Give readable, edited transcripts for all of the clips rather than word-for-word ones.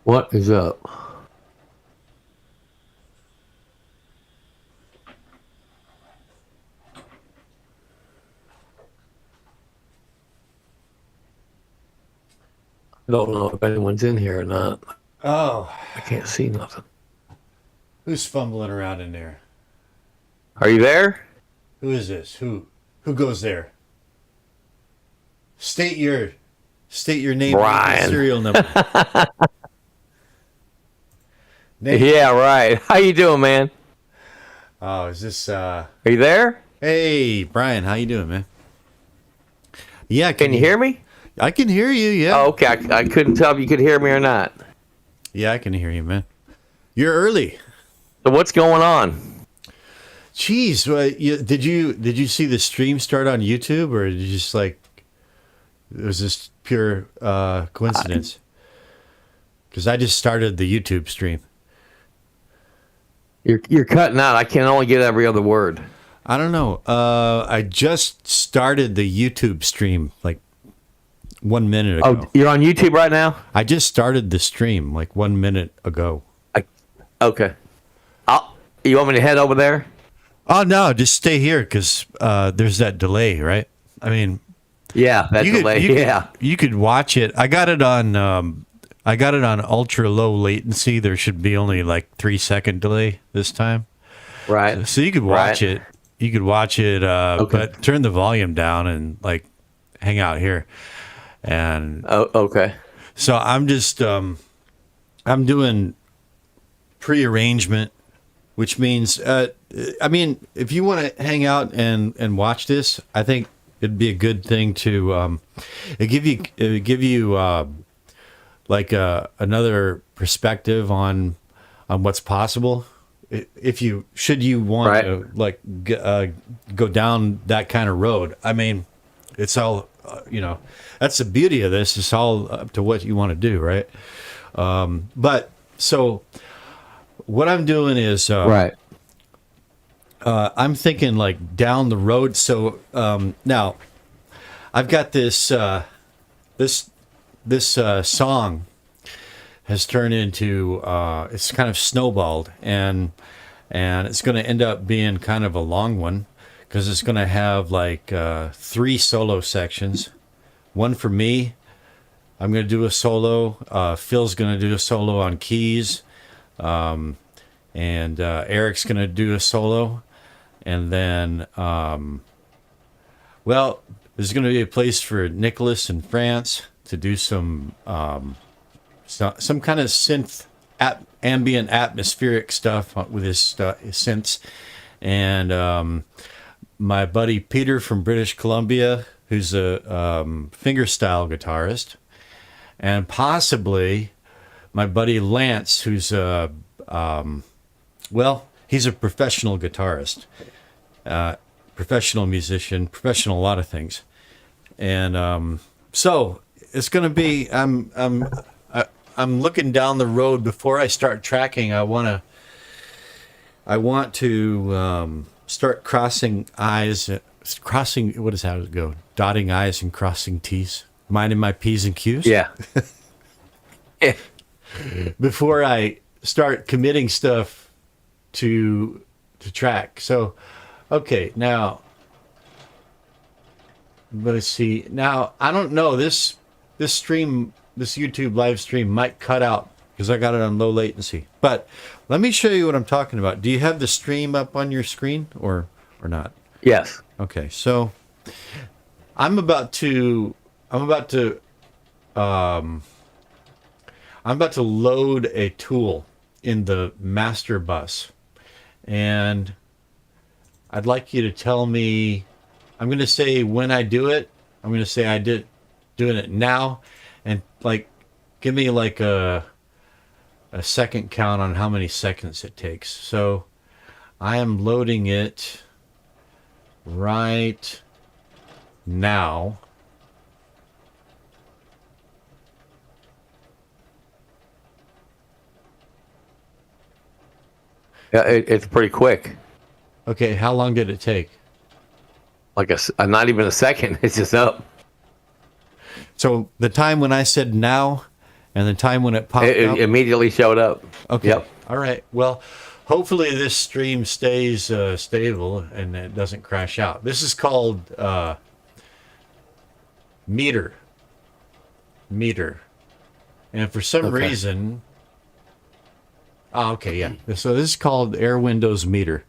What is up? I don't know if anyone's in here or not. Oh, I can't see nothing. who's fumbling around in there? Are you there? Who is this? Who goes there? State your state your name and Brian. serial number. Name. Yeah, right. How you doing, man? Oh, is this Are you there? Hey, Brian, how you doing, man? Yeah, Can you hear me? I can hear you, yeah. Oh, okay. I couldn't tell if you could hear me or not. Yeah, I can hear you, man. You're early. So what's going on? Jeez, did you see the stream start on YouTube, or did you just like it was just pure coincidence? Because I just started the YouTube stream. You're cutting out. I can only get every other word. I don't know. I just started the YouTube stream like 1 minute ago. Oh, you're on YouTube right now? I just started the stream like 1 minute ago. Okay. You want me to head over there? Oh no, just stay here because there's that delay, right? I mean, Yeah, that's delay. Yeah. you could watch it. I got it on ultra low latency. There should be only like 3 second delay this time, Right. so you could watch Right. it. You could watch it, Okay. but turn the volume down and like hang out here. And Oh, okay. so I'm just I'm doing pre-arrangement, which means I mean, if you want to hang out and watch this, I think it'd be a good thing to it give you like another perspective on what's possible. If you should you want Right. to like go down that kind of road. I mean, it's all that's the beauty of this. It's all up to what you want to do, right? But so what I'm doing is Right. I'm thinking like down the road. So now I've got this song has turned into it's kind of snowballed, and it's going to end up being kind of a long one because it's going to have like 3 solo sections. One for me. I'm going to do a solo. Phil's going to do a solo on keys. And Eric's going to do a solo. And then, well, there's going to be a place for Nicholas in France to do some kind of synth, ambient atmospheric stuff with his synths. And my buddy Peter from British Columbia, who's a fingerstyle guitarist. And possibly my buddy Lance, who's he's a professional guitarist, professional musician, professional a lot of things, and so it's going to be. I'm looking down the road before I start tracking. I want to start crossing I's, crossing. What is how to go? Dotting I's and crossing T's. Minding my P's and Q's. Yeah. Yeah. Before I start committing stuff to track. So, okay, now let's see. Now I don't know this stream, this YouTube live stream might cut out because I got it on low latency. But let me show you what I'm talking about. Do you have the stream up on your screen or not? Yes. Okay, so I'm about to load a tool in the master bus, and I'd like you to tell me. I'm going to say when I do it. I'm going to say doing it now, and like give me like a second count on how many seconds it takes. So I am loading it right now. Yeah, it's pretty quick. Okay, how long did it take? Like not even a second. It's just up. So the time when I said now And the time when it popped It up? immediately showed up. Okay. Yep. All right. Well, hopefully this stream stays stable and it doesn't crash out. This is called meter. Meter. And for some Okay. reason... Oh, okay, yeah. So this is called Air Windows Meter.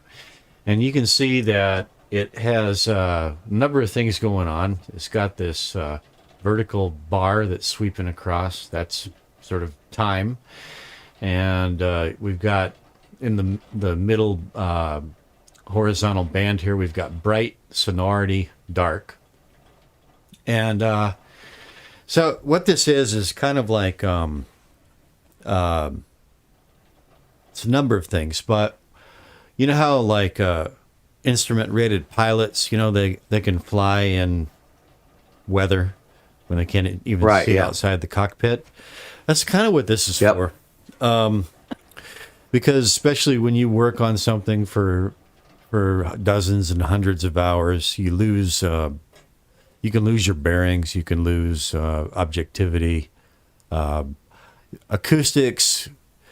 And you can see that it has a number of things going on. It's got this vertical bar that's sweeping across. That's sort of time. And we've got in the middle horizontal band here, we've got bright, sonority, dark. And so what this is kind of like it's a number of things, but you know how like instrument rated pilots, you know, they can fly in weather when they can't even see outside the cockpit. That's kind of what this is for. Because especially when you work on something for dozens and hundreds of hours, you lose you can lose your bearings, you can lose objectivity, acoustics,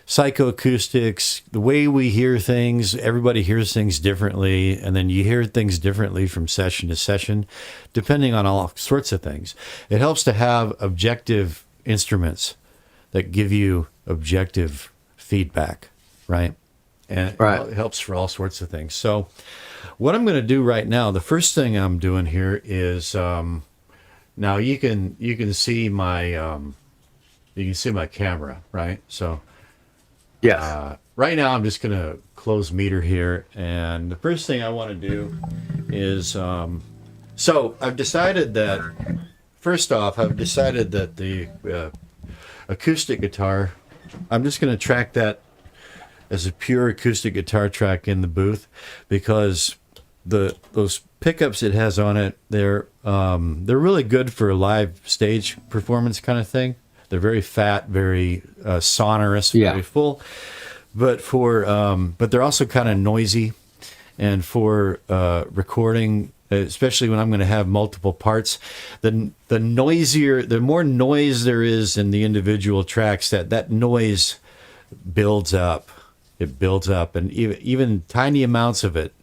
psychoacoustics, the way we hear things. Everybody hears things differently, and then you hear things differently from session to session, depending on all sorts of things. It helps to have objective instruments that give you objective feedback, right? And it helps for all sorts of things. So what I'm going to do right now, the first thing I'm doing here is now you can see my camera, right? So right now I'm just going to close meter here, and the first thing I want to do is so I've decided that the acoustic guitar, I'm just going to track that as a pure acoustic guitar track in the booth, because those pickups it has on it, they're really good for a live stage performance kind of thing. They're very fat, very sonorous, very full, but they're also kind of noisy, and for recording, especially when I'm going to have multiple parts, the more noise there is in the individual tracks, that noise builds up. It builds up, and even tiny amounts of it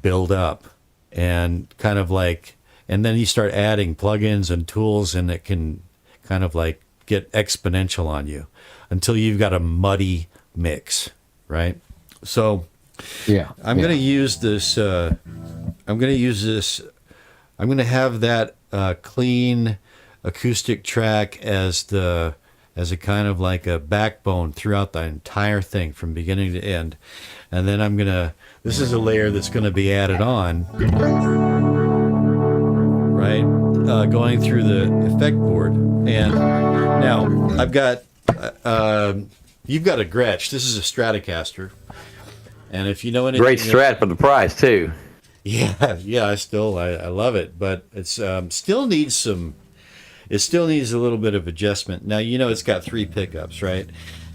build up, and kind of like, and then you start adding plugins and tools, and it can kind of like get exponential on you until you've got a muddy mix, right? So I'm going to use this. I'm going to have that clean acoustic track as a kind of like a backbone throughout the entire thing from beginning to end. And then this is a layer that's going to be added on, right? Going through the effect board. And now I've got, you've got a Gretsch. This is a Stratocaster. And if you know anything... Great Strat for the price, too. Yeah, I love it, but it's still needs a little bit of adjustment. Now, you know, it's got 3 pickups, right?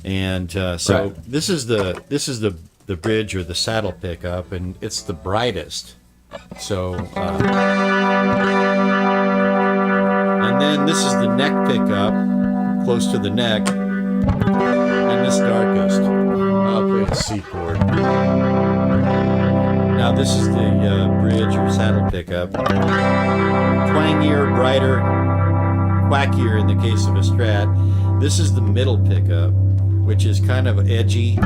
And this is the bridge or the saddle pickup, and it's the brightest. So, and then this is the neck pickup, close to the neck, and this darkest. I'll play the C chord. Now this is the bridge or saddle pickup. Twangier, brighter, quackier in the case of a Strat. This is the middle pickup, which is kind of edgy.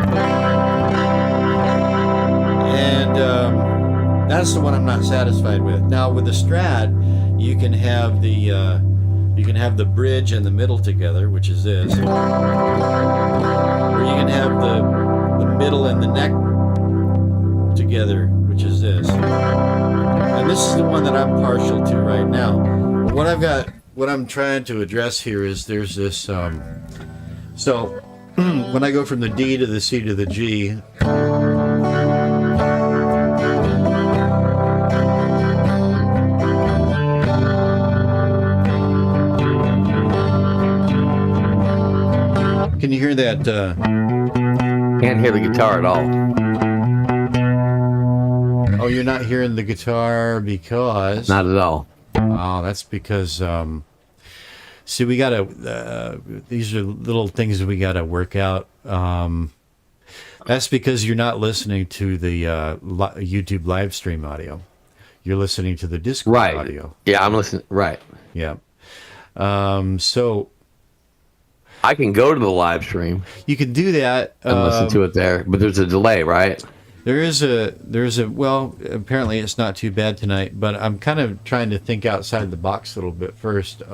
And that's the one I'm not satisfied with. Now with the Strat, you can have the bridge and the middle together, which is this. Or you can have the middle and the neck together, which is this. And this is the one that I'm partial to right now. But what I'm trying to address here is there's this, so when I go from the D to the C to the G, can you hear that? Can't hear the guitar at all. Oh, you're not hearing the guitar because... Not at all. Oh, that's because... See, we gotta. These are little things that we gotta work out. That's because you're not listening to the YouTube live stream audio. You're listening to the Discord Right. audio. Yeah, I'm listening. Right. Yeah. So I can go to the live stream you can do that. and listen to it there, but there's a delay, right? There's a well, apparently it's not too bad tonight, but I'm kind of trying to think outside the box a little bit first.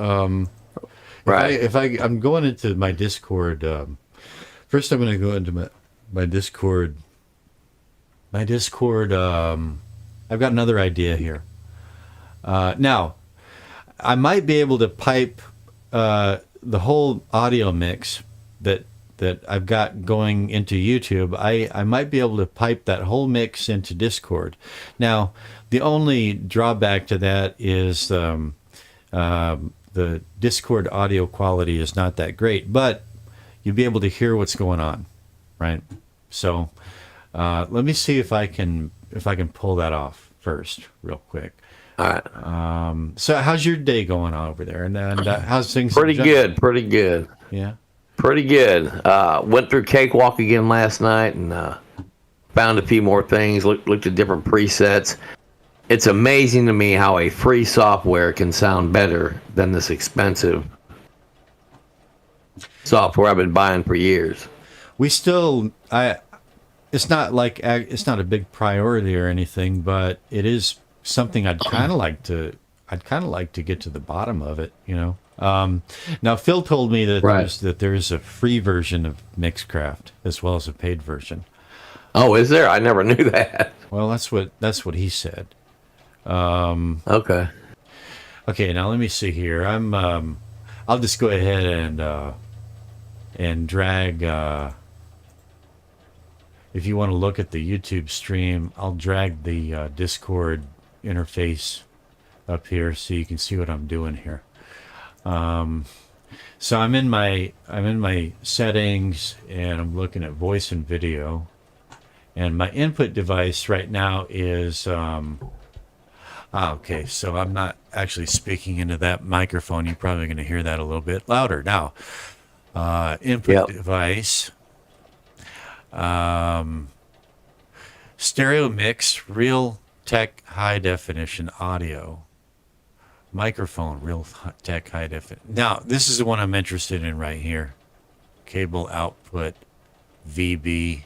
Right. I'm going into my Discord. First, I'm going to go into my Discord. My Discord. I've got another idea here. Now, I might be able to pipe the whole audio mix that I've got going into YouTube. I might be able to pipe that whole mix into Discord. Now, the only drawback to that is the Discord audio quality is not that great, but you'll be able to hear what's going on, right? So let me see if I can pull that off first, real quick. All right. So how's your day going on over there? And how's things? Pretty good. Yeah. Pretty good. Went through Cakewalk again last night and found a few more things. Looked at different presets. It's amazing to me how a free software can sound better than this expensive software I've been buying for years. It's not like it's not a big priority or anything, but it is something I'd kind of like to get to the bottom of it, you know. Now Phil told me that there's a free version of Mixcraft as well as a paid version. Oh, is there? I never knew that. Well, that's what he said. Okay. Okay, now let me see here. I'll just go ahead and drag. If you want to look at the YouTube stream, I'll drag the Discord interface up here so you can see what I'm doing here. So I'm in my settings and I'm looking at voice and video, and my input device right now is okay. So I'm not actually speaking into that microphone. You're probably going to hear that a little bit louder now. Input device. Stereo mix, real tech high definition audio. Microphone, real tech high definition. Now, this is the one I'm interested in right here. Cable output, VB,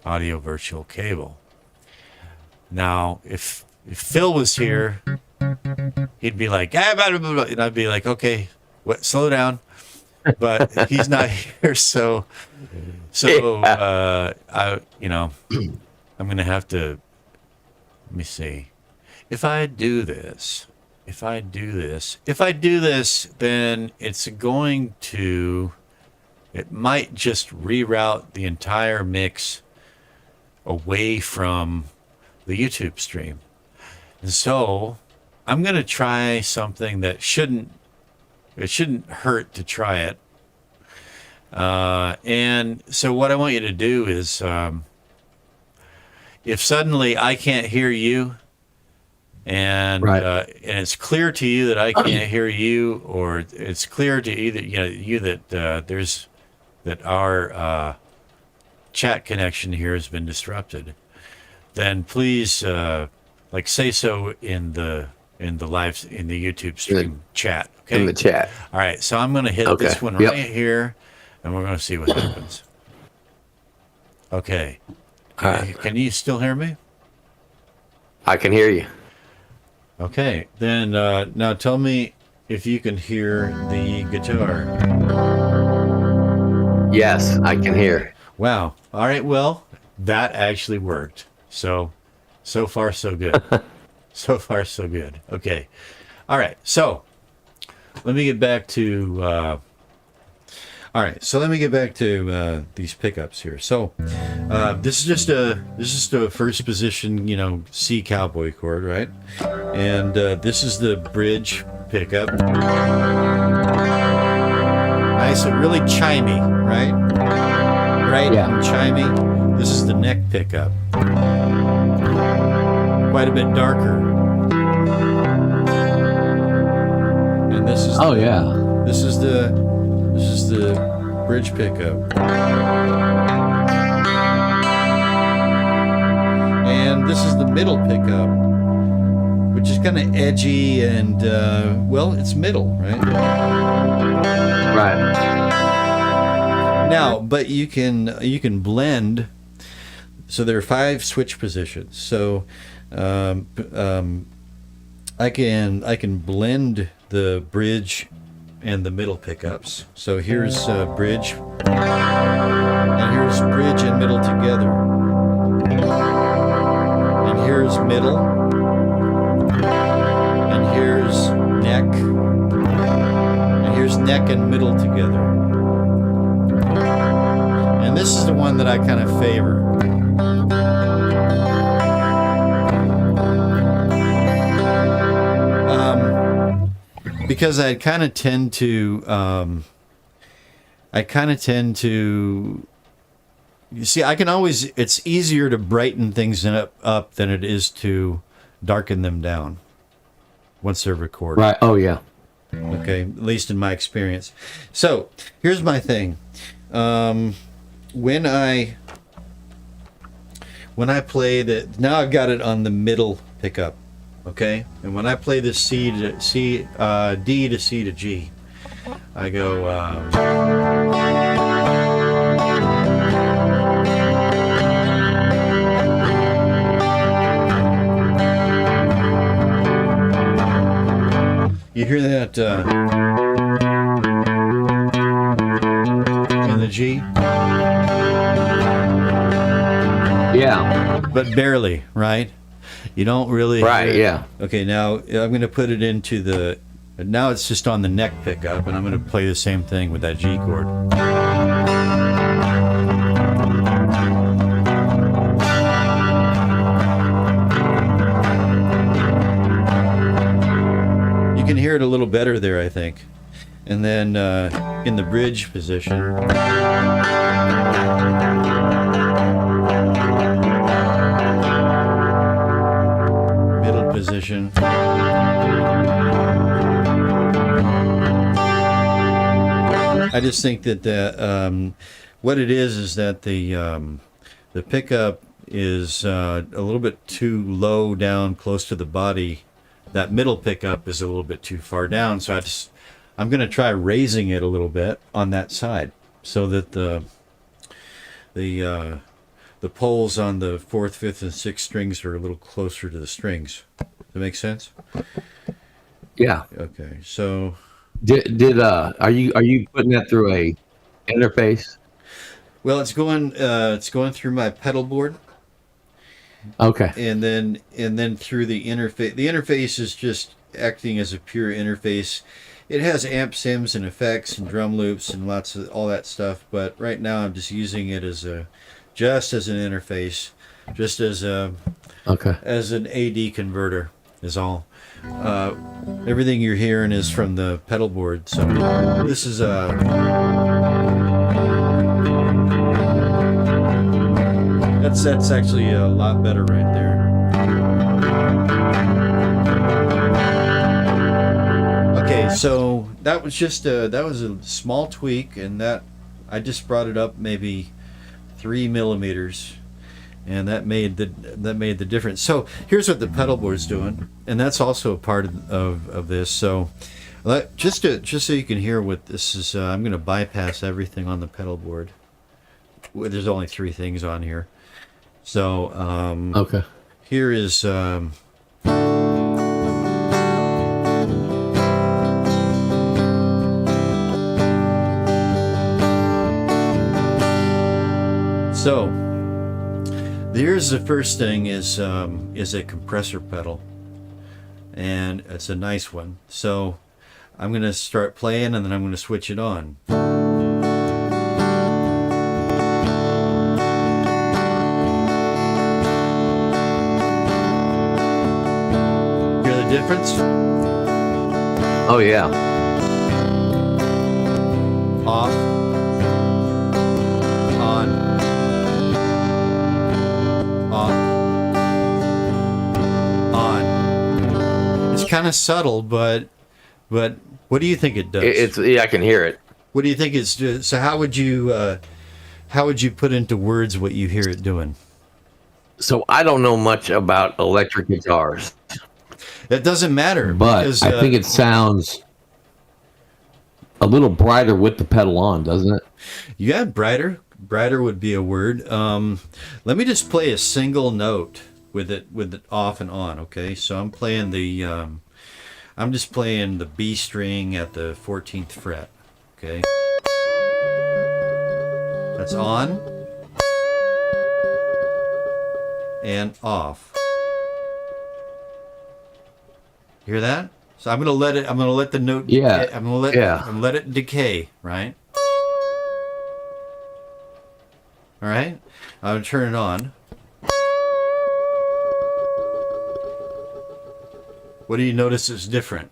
audio virtual cable. Now, if Phil was here, he'd be like, ah, blah, blah, blah, and I'd be like, okay, slow down. But he's not here, so I'm gonna have to. Let me see. If I do this, then it might just reroute the entire mix away from the YouTube stream. And so I'm gonna try something that shouldn't hurt to try it. And so what I want you to do is, if suddenly I can't hear you, and it's clear to you that I can't hear you, or it's clear to you that our chat connection here has been disrupted, then please say so in the YouTube stream chat. Okay. In the chat. All right. So I'm going to hit this one right here, and we're going to see what happens. Okay. Can you still hear me? I can hear you. Okay. Then now tell me if you can hear the guitar. Yes, I can hear. Wow. All right. Well, that actually worked. So far, so good. So far, so good. Okay. All right. So let me get back to. These pickups here. So this is just a first position, C cowboy chord, right? And this is the bridge pickup. Nice and really chimey, right? Bright and chimey. This is the neck pickup. Quite a bit darker. And this is This is the bridge pickup. And this is the middle pickup, which is kind of edgy and well, it's middle, right? Right. Now, but you can blend. So there are 5 switch positions. So I can blend the bridge and the middle pickups. So here's bridge, and here's bridge and middle together, and here's middle, and here's neck, and here's neck and middle together. And this is the one that I kind of favor. Because I kind of tend to, you see, I can always, it's easier to brighten things up than it is to darken them down once they're recorded. Right. Oh, yeah. Okay, at least in my experience. So here's my thing. When I play the, now I've got it on the middle pickup. Okay, and when I play this D to C to G, I go. You hear that in the G? Yeah. But barely, right? You don't really. Right, yeah. Okay, now I'm going to put it into the. Now it's just on the neck pickup, and I'm going to play the same thing with that G chord. You can hear it a little better there, I think. And then in the bridge position. Position. I just think that what it is that the pickup is a little bit too low down close to the body. That middle pickup is a little bit too far down, so I'm going to try raising it a little bit on that side so that the poles on the 4th, 5th, and 6th strings are a little closer to the strings. Does that make sense? Yeah. Okay. So are you putting that through a interface? Well, it's going through my pedal board. Okay. And then through the interface. The interface is just acting as a pure interface. It has amp sims and effects and drum loops and lots of all that stuff, but right now I'm just using it as an interface, just as an AD converter is all. Everything you're hearing is from the pedal board. So this is that's actually a lot better right there. Okay, so that was just that was a small tweak, and that I just brought it up maybe 3 millimeters, and that made the difference. So here's what the pedal board's doing, and that's also a part of this. So just so you can hear what this is, I'm going to bypass everything on the pedal board. There's only 3 things on here. So okay. Here is so here's the first thing is a compressor pedal, and it's a nice one. So I'm going to start playing, and then I'm going to switch it on. Hear the difference? Oh yeah. Off. On. Off. On. It's kind of subtle, but what What do you think it does? It's yeah, I can hear it. What do you think it's doing? So how would you put into words what you hear it doing? So I don't know much about electric guitars, That doesn't matter, But because I think it sounds a little brighter with the pedal on, doesn't it? yeah, brighter. Brighter would be a word. Let me just play a single note with it off and on. Okay, so I'm playing I'm just playing the B string at the 14th fret. Okay, that's on and off. Hear that? So I'm gonna let the note. Yeah. I'm gonna let it decay. Right. All right. I'm gonna turn it on. What do you notice is different?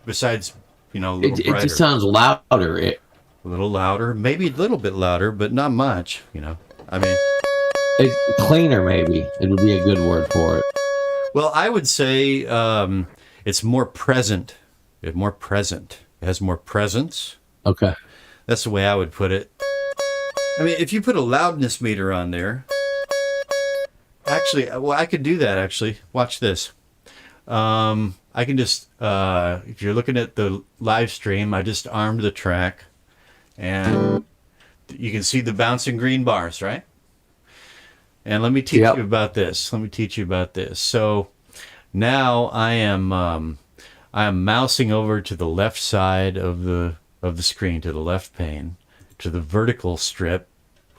Besides, a little It brighter, just sounds louder. a little louder, maybe a little bit louder, but not much. I mean, It's cleaner, maybe. It would be a good word for it. well, I would say it's more present. It's more present. It has more presence. Okay. That's the way I would put it. I mean, if you put a loudness meter on there, actually, well, I could do that. Actually, watch this. I can just, if you're looking at the live stream, I just armed the track, and you can see the bouncing green bars, right? And let me teach Yep. you about this. Let me teach you about this. So now I am mousing over to the left side of the screen, to the left pane, to the vertical strip,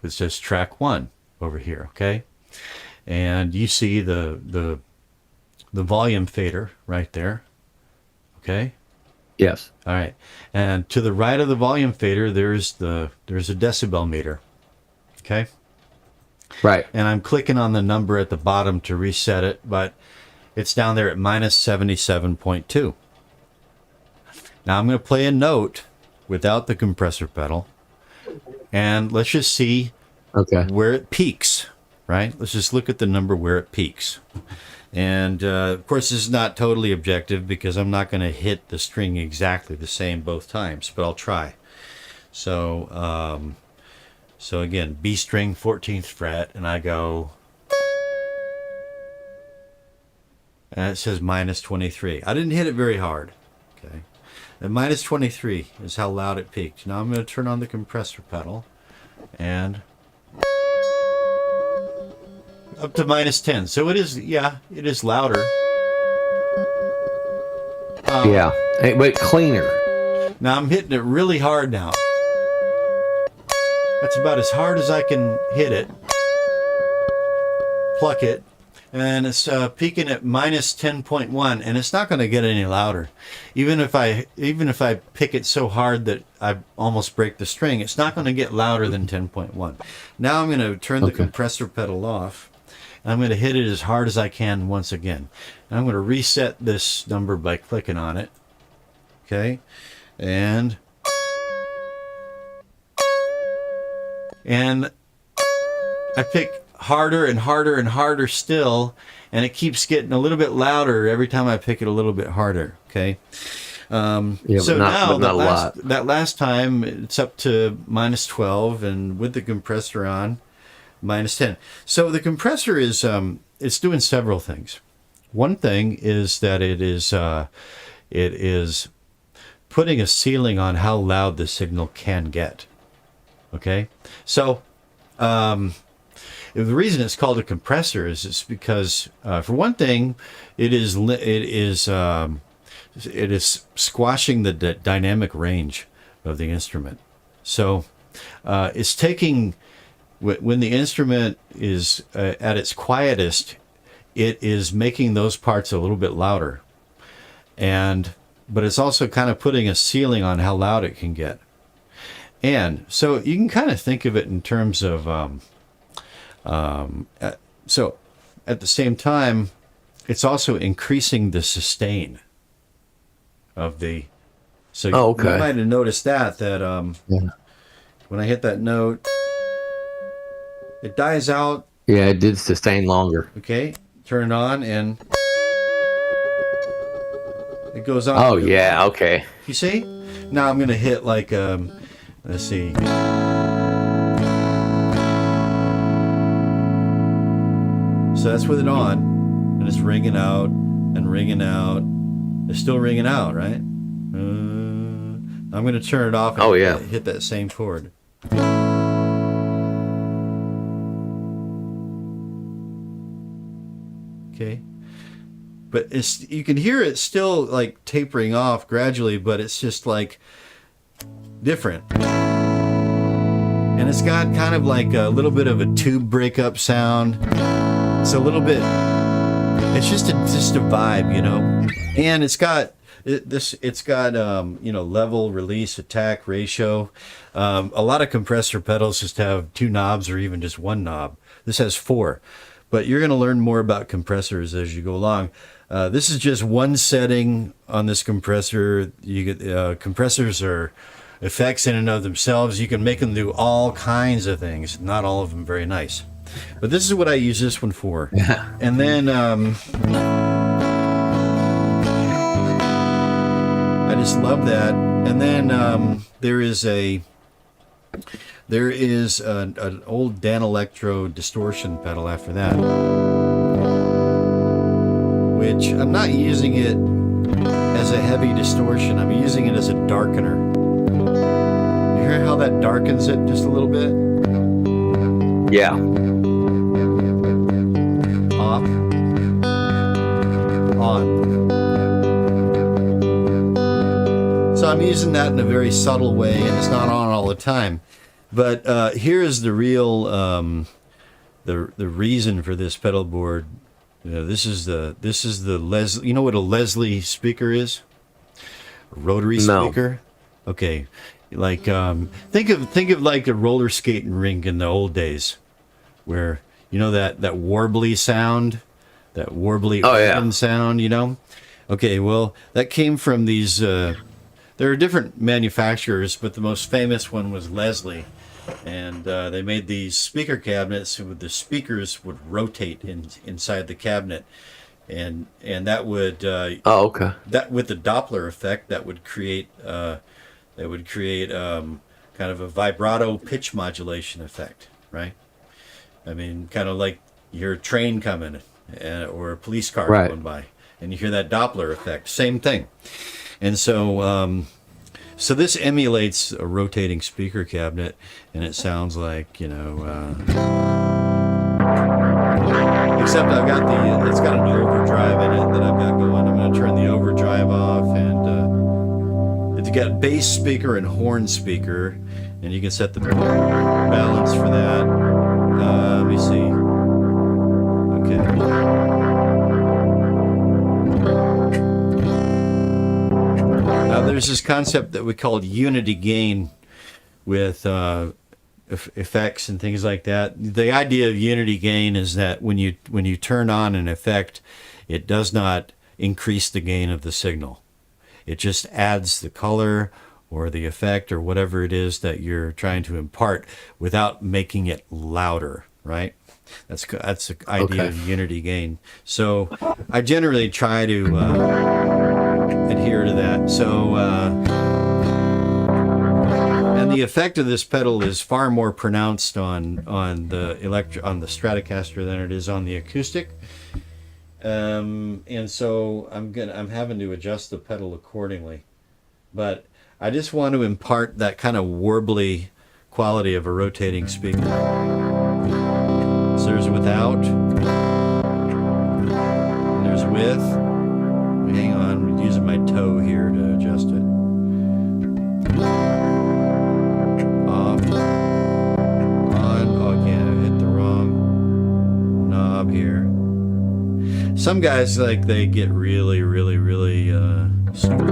which says track 1 over here. Okay, and you see the volume fader right there. Okay. Yes. All right. And to the right of the volume fader, there's a decibel meter. Okay. Right. And I'm clicking on the number at the bottom to reset it, but it's down there at minus 77.2. Now I'm going to play a note without the compressor pedal, and let's just see Okay. where it peaks, right? Let's just look at the number where it peaks. And of course, this is not totally objective because I'm not going to hit the string exactly the same both times, but I'll try. So, so again, B string, 14th fret, and I go, and it says minus 23. I didn't hit it very hard. Okay, and minus 23 is how loud it peaked. Now I'm going to turn on the compressor pedal, and up to minus 10. So it is, yeah, it is louder. Yeah. Hey, but cleaner. Now I'm hitting it really hard now. That's about as hard as I can hit it. Pluck it. And it's peaking at minus 10.1, and it's not going to get any louder. Even if I pick it so hard that I almost break the string, it's not going to get louder than 10.1. Now I'm going to turn the compressor pedal off. I'm going to hit it as hard as I can once again. And I'm going to reset this number by clicking on it. Okay? And I pick harder and harder and harder still, and it keeps getting a little bit louder every time I pick it a little bit harder. Okay? Yeah, So but not, now but not a lot. that last time it's up to minus 12, and with the compressor on, minus 10. So the compressor is it's doing several things. One thing is that it is putting a ceiling on how loud the signal can get. Okay, so the reason it's called a compressor is because for one thing, it is squashing the dynamic range of the instrument. So it's taking, when the instrument is at its quietest, it is making those parts a little bit louder, but it's also kind of putting a ceiling on how loud it can get. And so you can kind of think of it in terms of so at the same time, it's also increasing the sustain of the. So you might have noticed that when I hit that note, it dies out. Yeah, it did sustain longer. Okay, turn it on and it goes on. Oh, yeah, okay. You see? Now I'm going to hit like, let's see. So that's with it on, and it's ringing out and ringing out. It's still ringing out, right? I'm going to turn it off and hit that same chord. Okay. But you can hear it still like tapering off gradually, but it's just like different. And it's got kind of like a little bit of a tube breakup sound. It's a little bit, it's just a vibe, you know. And it's got level, release, attack, ratio. A lot of compressor pedals just have 2 knobs or even just 1 knob. This has 4. But you're going to learn more about compressors as you go along. This is just one setting on this compressor. You get compressors are effects in and of themselves. You can make them do all kinds of things. Not all of them very nice. But this is what I use this one for. Yeah. And then I just love that. And then there is an old Dan Electro distortion pedal after that, which I'm not using it as a heavy distortion. I'm using it as a darkener. You hear how that darkens it just a little bit? Yeah. Off. On. So I'm using that in a very subtle way, and it's not on all the time. But here is the real the reason for this pedal board. This is the Leslie. You know what a Leslie speaker is? A rotary speaker. Okay, like think of like a roller skating rink in the old days, where you know that warbly sound, that warbly sound. You know. Okay, well that came from these. There are different manufacturers, but the most famous one was Leslie. And they made these speaker cabinets with the speakers would rotate inside the cabinet, and that would that with the Doppler effect that would create kind of a vibrato pitch modulation effect, right? I mean, kind of like you hear a train coming or a police car going by, and you hear that Doppler effect. Same thing, and so. So this emulates a rotating speaker cabinet, and it sounds like, you know, except it's got an overdrive in it that I've got going. I'm going to turn the overdrive off, and it's got bass speaker and horn speaker, and you can set the balance for that. Let me see. Okay. There's this concept that we called unity gain with effects and things like that. The idea of unity gain is that when you turn on an effect, it does not increase the gain of the signal. It just adds the color or the effect or whatever it is that you're trying to impart without making it louder, right? That's the idea of unity gain. So I generally try to adhere to that. So and the effect of this pedal is far more pronounced on the Stratocaster than it is on the acoustic. And so I'm having to adjust the pedal accordingly. But I just want to impart that kind of warbly quality of a rotating speaker. So there's without, and there's with. Hang on, I'm using my toe here to adjust it. Off. On. Oh, again, I hit the wrong knob here. Some guys, like, they get really, really, really stupid.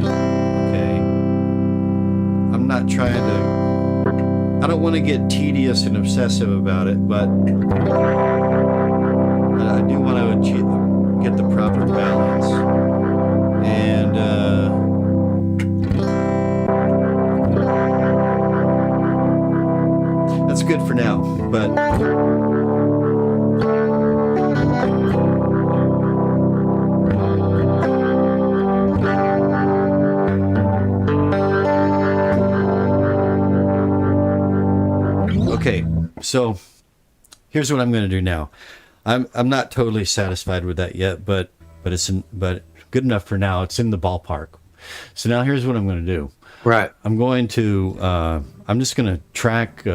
Okay. I'm not trying to... I don't want to get tedious and obsessive about it, but I do want to get the proper balance, and that's good for now. But Okay, so here's what I'm going to do now. I'm not totally satisfied with that yet, but but good enough for now. It's in the ballpark. So now here's what I'm going to do. Right. I'm going to I'm just going to track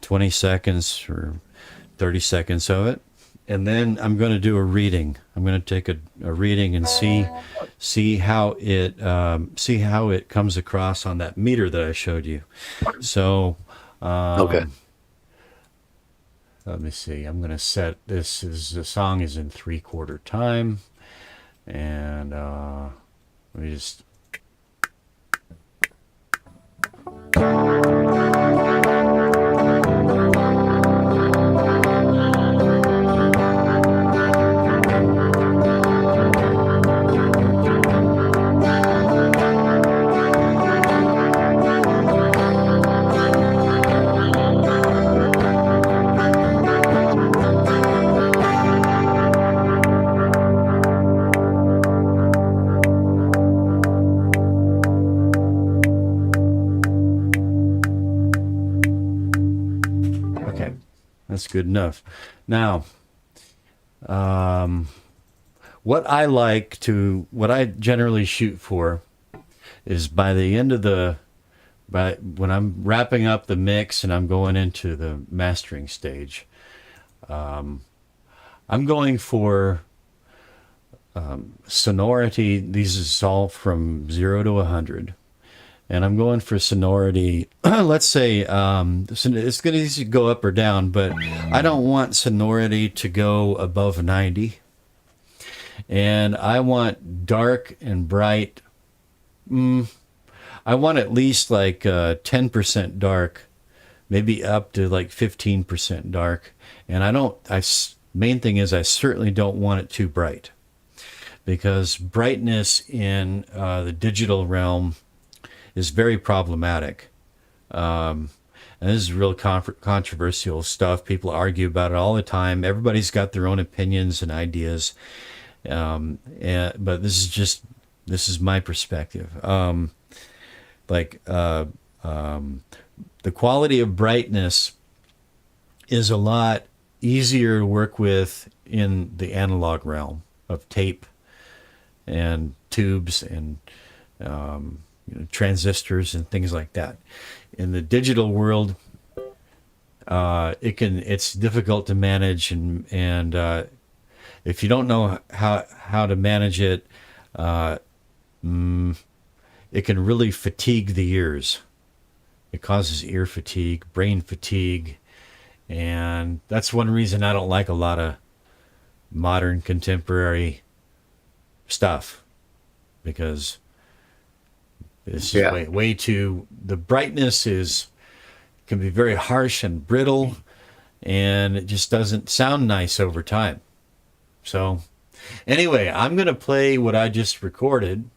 20 seconds or 30 seconds of it, and then I'm going to do a reading. I'm going to take a reading and see how it comes across on that meter that I showed you. So Okay. let me see. I'm going to set this as the song is in 3/4 time, and let me just. Okay, that's good enough. Now, what I generally shoot for is by the end of when I'm wrapping up the mix and I'm going into the mastering stage, I'm going for sonority. These is all from 0 to 100. And I'm going for sonority. Let's say it's going to go up or down, but I don't want sonority to go above 90. And I want dark and bright. I want at least like 10% dark, maybe up to like 15% dark. And main thing is I certainly don't want it too bright, because brightness in the digital realm is very problematic. And this is real controversial stuff. People argue about it all the time. Everybody's got their own opinions and ideas. But this is my perspective. The quality of brightness is a lot easier to work with in the analog realm of tape and tubes and transistors and things like that. In the digital world, it's difficult to manage, and if you don't know how to manage it, it can really fatigue the ears. It causes ear fatigue, brain fatigue, and that's one reason I don't like a lot of modern contemporary stuff, because it's just way too. The brightness can be very harsh and brittle, and it just doesn't sound nice over time. So, anyway, I'm gonna play what I just recorded,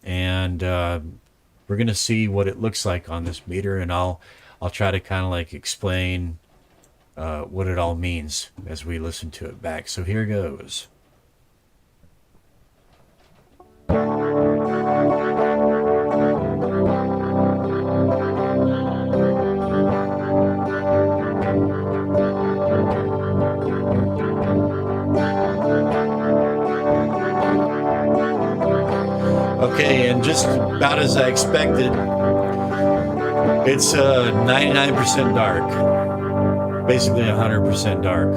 and we're gonna see what it looks like on this meter, and I'll try to kind of like explain what it all means as we listen to it back. So here goes. Okay, and just about as I expected, it's 99% dark, basically 100% dark.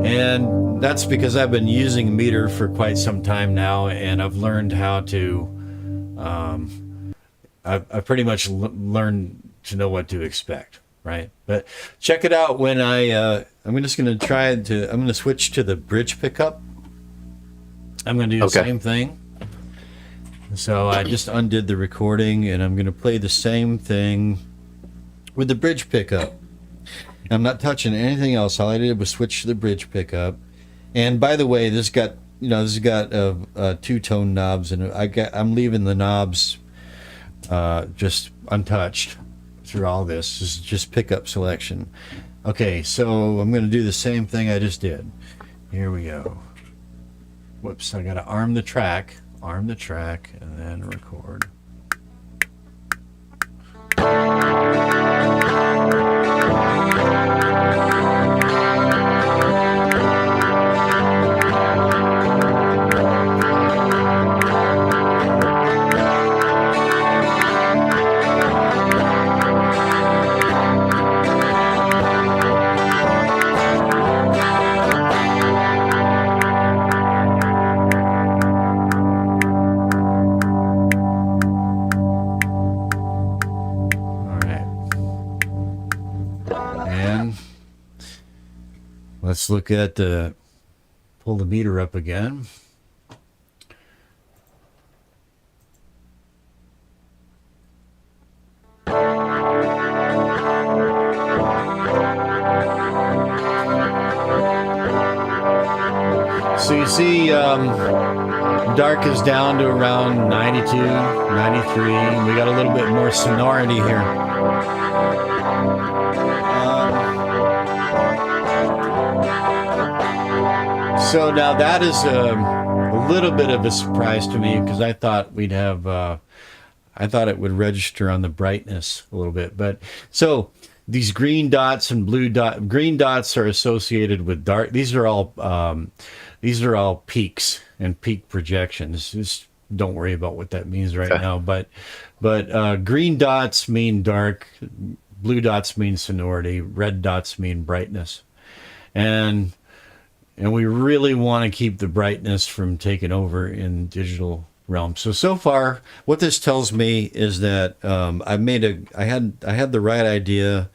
And that's because I've been using a meter for quite some time now, and I've learned how to, I've pretty much learned to know what to expect, right? But check it out when I'm just going to I'm going to switch to the bridge pickup. I'm going to do the same thing. So I just undid the recording, and I'm going to play the same thing with the bridge pickup. I'm not touching anything else. All I did was switch to the bridge pickup. And by the way, this got two-tone knobs, and I'm leaving the knobs just untouched through all this. This is just pickup selection. Okay, so I'm going to do the same thing I just did. Here we go. Whoops, I got to arm the track, and then record. And let's look at pull the meter up again. So you see, dark is down to around 92, 93. We got a little bit more sonority here. So now that is a little bit of a surprise to me because I thought we'd have, I thought it would register on the brightness a little bit. But so these green dots and green dots are associated with dark. These are all peaks and peak projections. Just don't worry about what that means right now. But green dots mean dark, blue dots mean sonority, red dots mean brightness, and we really want to keep the brightness from taking over in digital realm. So far, what this tells me is that I had the right idea.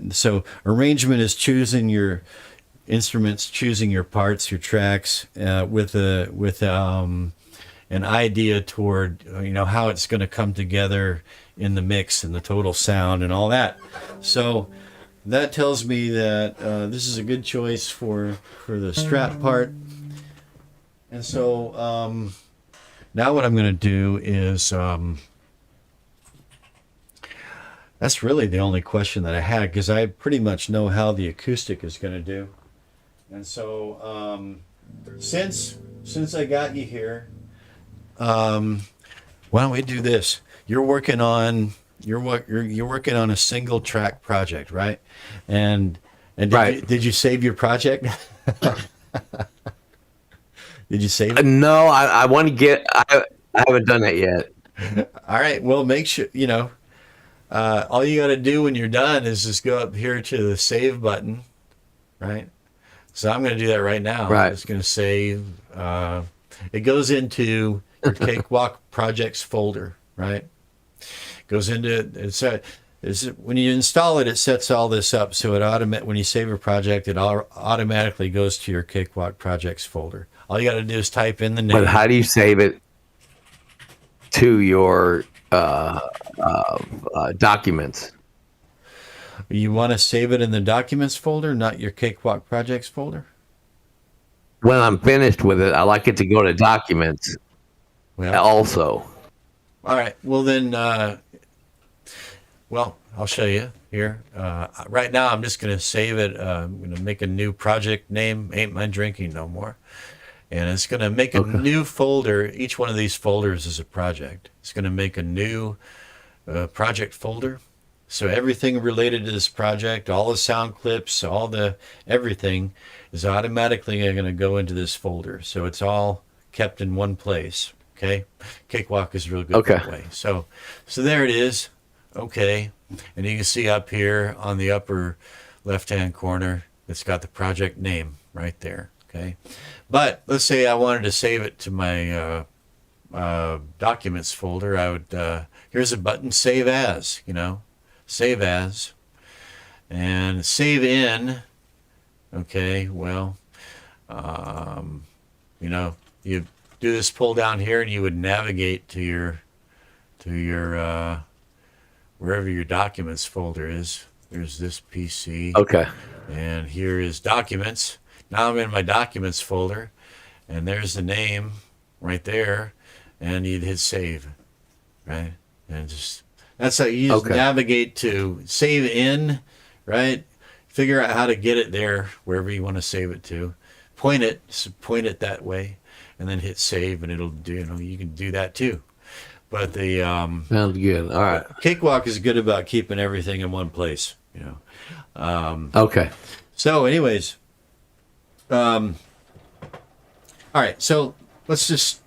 So arrangement is choosing your instruments, choosing your parts, your tracks, with an idea toward how it's going to come together in the mix and the total sound and all that. So that tells me that this is a good choice for the Strat part. And so now what I'm going to do is that's really the only question that I had, because I pretty much know how the acoustic is going to do. And so since I got you here, why don't we do this? You're working on a single track project, right? And did you save your project? Did you save it? No, I want to get. I haven't done that yet. All right. Well, make sure all you got to do when you're done is just go up here to the save button, right? So I'm going to do that right now. Right. I'm just going to save. It goes into your Cakewalk projects folder, right? Goes into when you install it, it sets all this up. So when you save a project, it automatically goes to your Cakewalk projects folder. All you got to do is type in the name. But how do you save it to your documents? You want to save it in the documents folder, not your Cakewalk projects folder? When I'm finished with it, I like it to go to documents also. All right. Well, then, I'll show you here. Right now, I'm just going to save it. I'm going to make a new project name, Ain't My Drinking No More. And it's going to make a new folder. Each one of these folders is a project. It's going to make a new project folder. So everything related to this project, all the sound clips, everything is automatically going to go into this folder. So it's all kept in one place. Okay. Cakewalk is real good that way. So there it is. Okay. And you can see up here on the upper left-hand corner, it's got the project name right there. Okay. But let's say I wanted to save it to my documents folder. I would, here's a button, save as, save as, and save in. Okay. Well, you do this pull down here and you would navigate to your wherever your documents folder is. There's this PC. Okay. And here is documents. Now I'm in my documents folder, and there's the name right there, and you'd hit save, right? And that's how you just navigate to save in, right? Figure out how to get it there wherever you want to save it to. Point it that way, and then hit save, and it'll do. You can do that too. But the sounds good. All right. Cakewalk is good about keeping everything in one place. Okay. So, anyways, all right. So let's just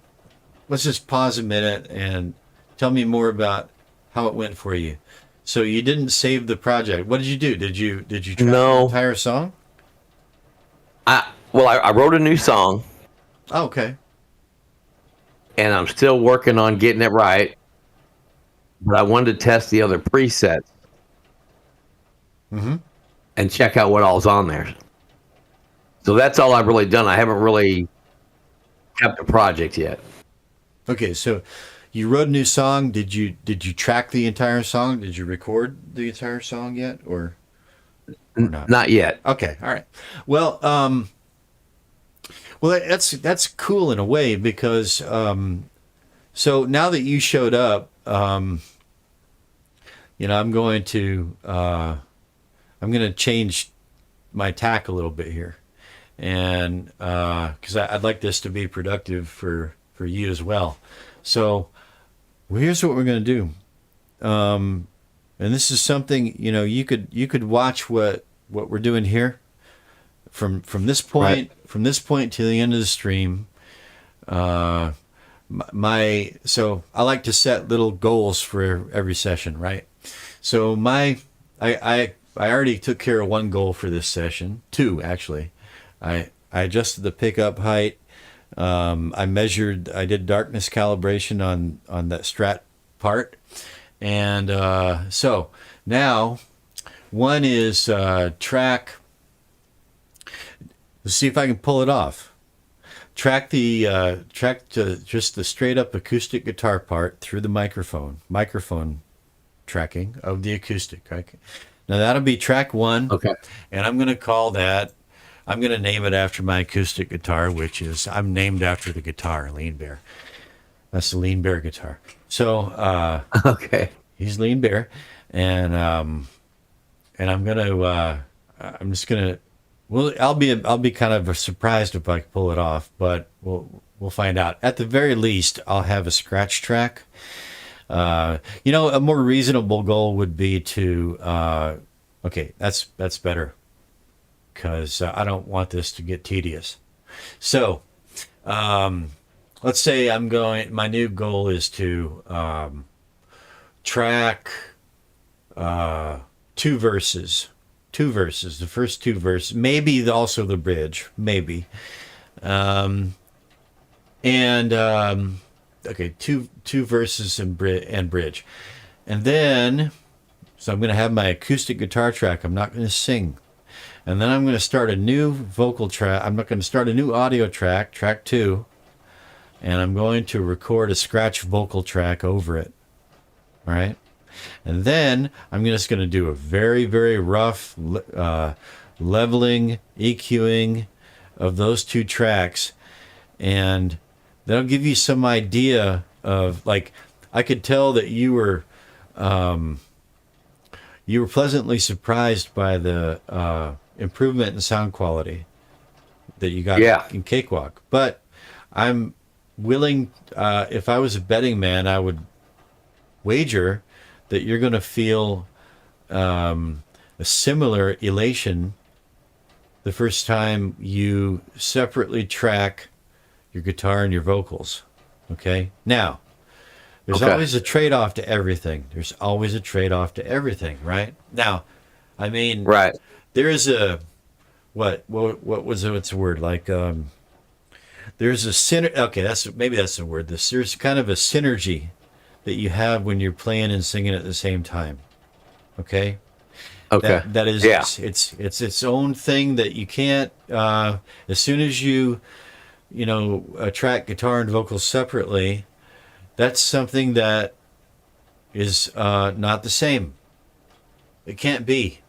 pause a minute and tell me more about how it went for you. So you didn't save the project. What did you do? Did you track the entire song? I wrote a new song. Oh, okay. And I'm still working on getting it right. But I wanted to test the other presets. Mm-hmm. and check out what all's on there. So that's all I've really done. I haven't really kept a project yet. Okay, so you wrote a new song. Did you track the entire song? Did you record the entire song yet, or not? Not yet. Okay, all right. Well, that's cool in a way because so now that you showed up, I'm going to change my tack a little bit here, and because I'd like this to be productive for you as well. So here's what we're going to do, and this is something you could watch what we're doing here from this point to the end of the stream. So I like to set little goals for every session, right? So I already took care of one goal for this session, two actually. I adjusted the pickup height. I did darkness calibration on that Strat part, and so now one is track. Let's see if I can pull it off. Track to just the straight up acoustic guitar part through the microphone tracking of the acoustic. Right? Now that'll be track one. Okay. And I'm going to name it after my acoustic guitar, which is, I'm named after the guitar, Lean Bear. That's the Lean Bear guitar. So, Okay. he's Lean Bear. And I'm I'll be kind of surprised if I can pull it off, but we'll find out. At the very least, I'll have a scratch track. A more reasonable goal would be to, okay, that's better, because I don't want this to get tedious. So, let's say my new goal is to track two verses, the first two verses, maybe also the bridge, maybe. Okay, two verses and bridge. And then, so I'm going to have my acoustic guitar track. I'm not going to sing. And then I'm going to start a new vocal track. I'm not going to start a new audio track, track 2. And I'm going to record a scratch vocal track over it. All right? And then I'm just going to do a very, very rough leveling, EQing of those two tracks. And that'll give you some idea of, like, I could tell that you were pleasantly surprised by the improvement in sound quality that you got in Cakewalk. But I'm willing, if I was a betting man, I would wager that you're going to feel a similar elation the first time you separately track your guitar and your vocals. Okay? Now, there's always a trade-off to everything. There's always a trade-off to everything, right? Now, I mean, right. There is a, what's the word? Like, there's a okay, that's the word. There's kind of a synergy that you have when you're playing and singing at the same time. Okay? Okay. That is, it's its own thing that you can't, as soon as you track guitar and vocals separately, that's something that is not the same. It can't be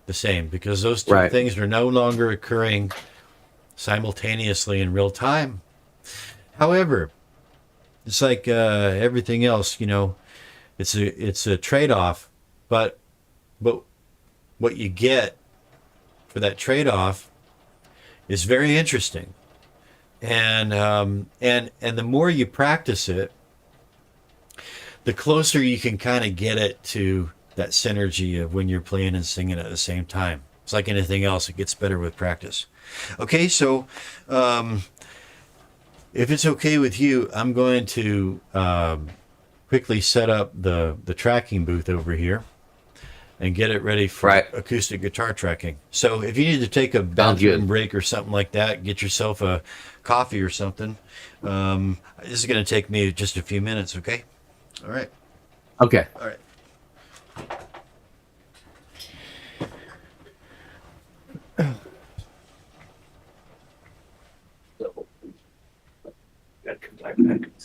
the same, because those two things are no longer occurring simultaneously in real time. However, it's like everything else, it's a trade-off, but what you get for that trade-off is very interesting. And the more you practice it, the closer you can kind of get it to that synergy of when you're playing and singing at the same time. It's like anything else, it gets better with practice. Okay, so if it's okay with you, I'm going to quickly set up the tracking booth over here and get it ready for acoustic guitar tracking. So if you need to take a bathroom break or something like that, get yourself a coffee or something, this is going to take me just a few minutes, okay? All right. Okay. All right.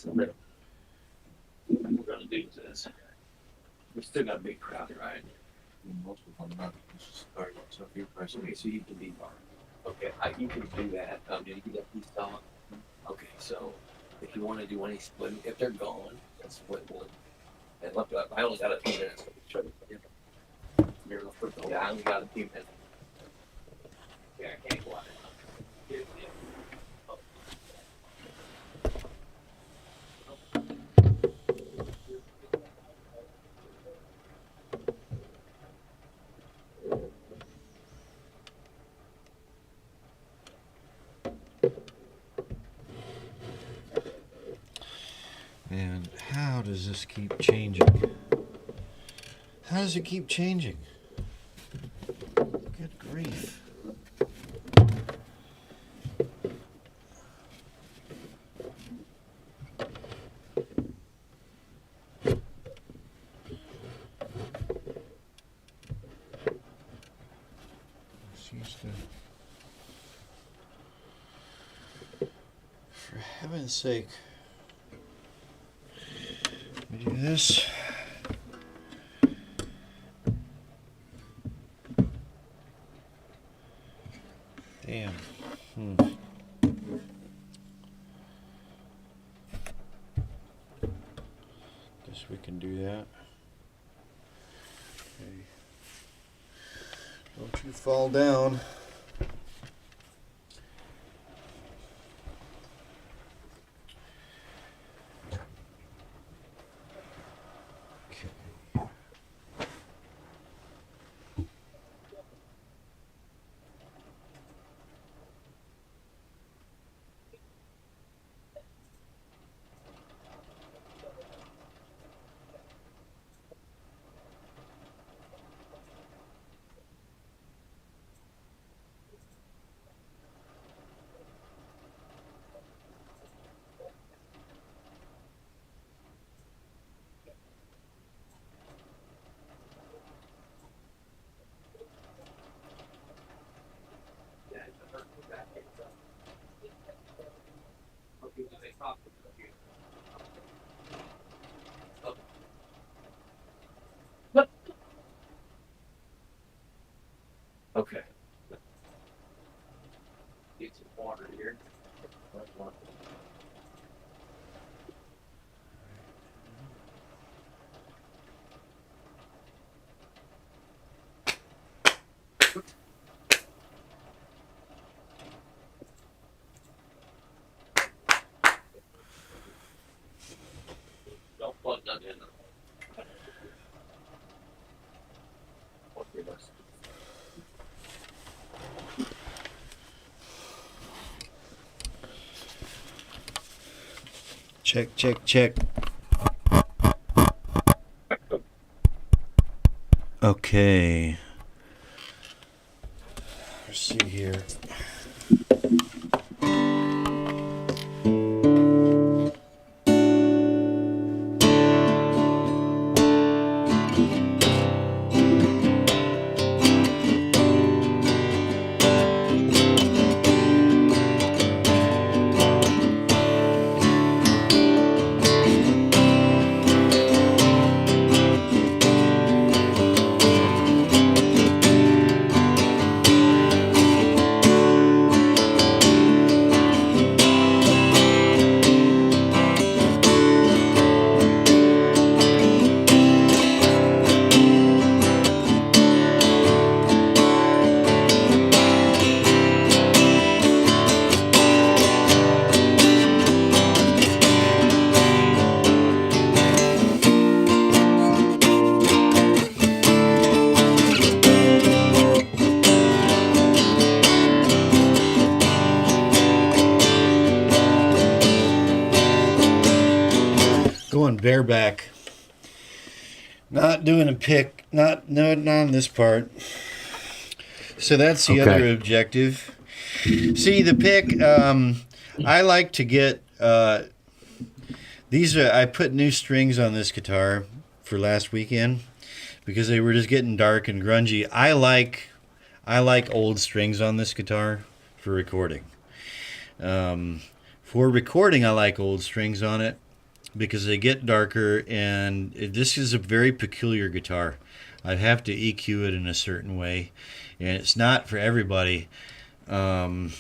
So we're gonna do this. We still got a big crowd, right? Most of them not just starting, so if you're pressing Okay, so you can be okay. You can do that. Did you get that piece on? Okay, so if you want to do any split, if they're gone, that's split one. And look, I only got a few minutes. So try to get them. Yeah, I only got a few minutes. Yeah, I can't go out. And how does this keep changing? How does it keep changing? Good grief. Seems to... For heaven's sake. Let me do this. Damn. Guess we can do that. Okay. Don't you fall down. Okay. Get some water here. Don't plug that in. Okay, let's. Check, check, check. Okay. Let's see here. Going bareback. Not doing a pick. Not on this part. So that's the other objective. See the pick. I like to get these. I put new strings on this guitar for last weekend because they were just getting dark and grungy. I like old strings on this guitar for recording. For recording, I like old strings on it. because they get darker, and this is a very peculiar guitar. I'd have to EQ it in a certain way, and it's not for everybody. Um,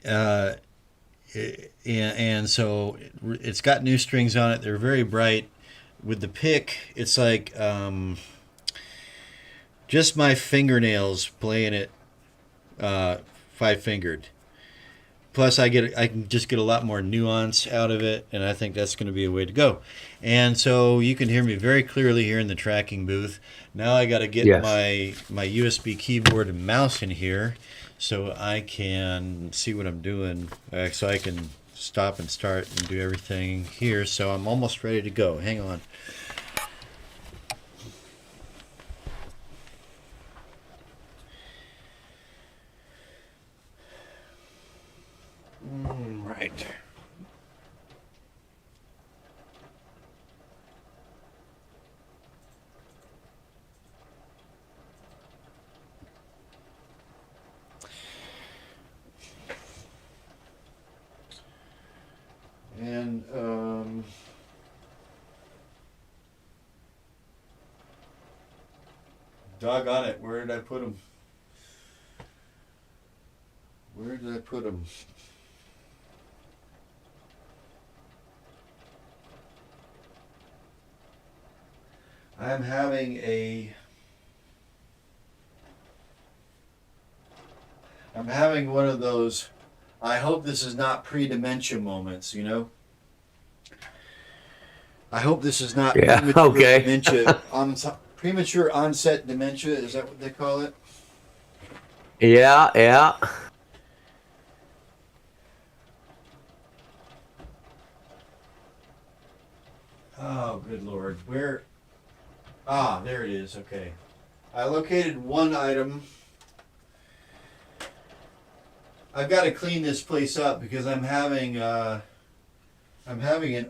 uh, and so it's got new strings on it. They're very bright. With the pick, it's like just my fingernails playing it five fingered. Plus, I can just get a lot more nuance out of it, and I think that's going to be a way to go. And so you can hear me very clearly here in the tracking booth. Now I got to get Yes. my USB keyboard and mouse in here so I can see what I'm doing. So I can stop and start and do everything here. So I'm almost ready to go. Hang on. Right. And doggone it, where did I put them? Where did I put them? I'm having one of those, I hope this is not pre-dementia moments, you know? I hope this is not Yeah, premature okay. dementia. Premature onset dementia, is that what they call it? Yeah, yeah. Oh, good Lord. Where? Ah, there it is. Okay. I located one item. I've got to clean this place up because I'm having an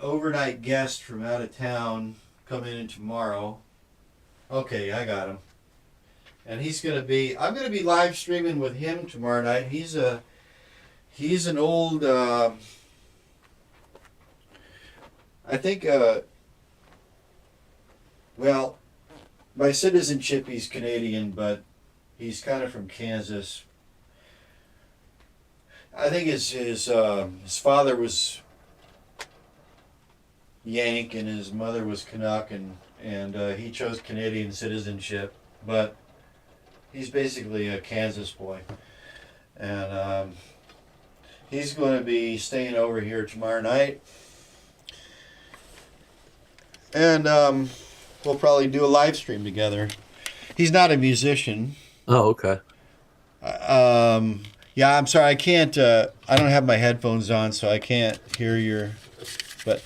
overnight guest from out of town coming in tomorrow. Okay, I got him. And I'm gonna be live streaming with him tomorrow night. He's an old I think well, by citizenship he's Canadian, but he's kind of from Kansas. I think his father was Yank and his mother was Canuck, and he chose Canadian citizenship, but he's basically a Kansas boy, and he's going to be staying over here tomorrow night, and we'll probably do a live stream together. He's not a musician. Oh, okay. Yeah, I'm sorry, I can't. I don't have my headphones on, so I can't hear your. But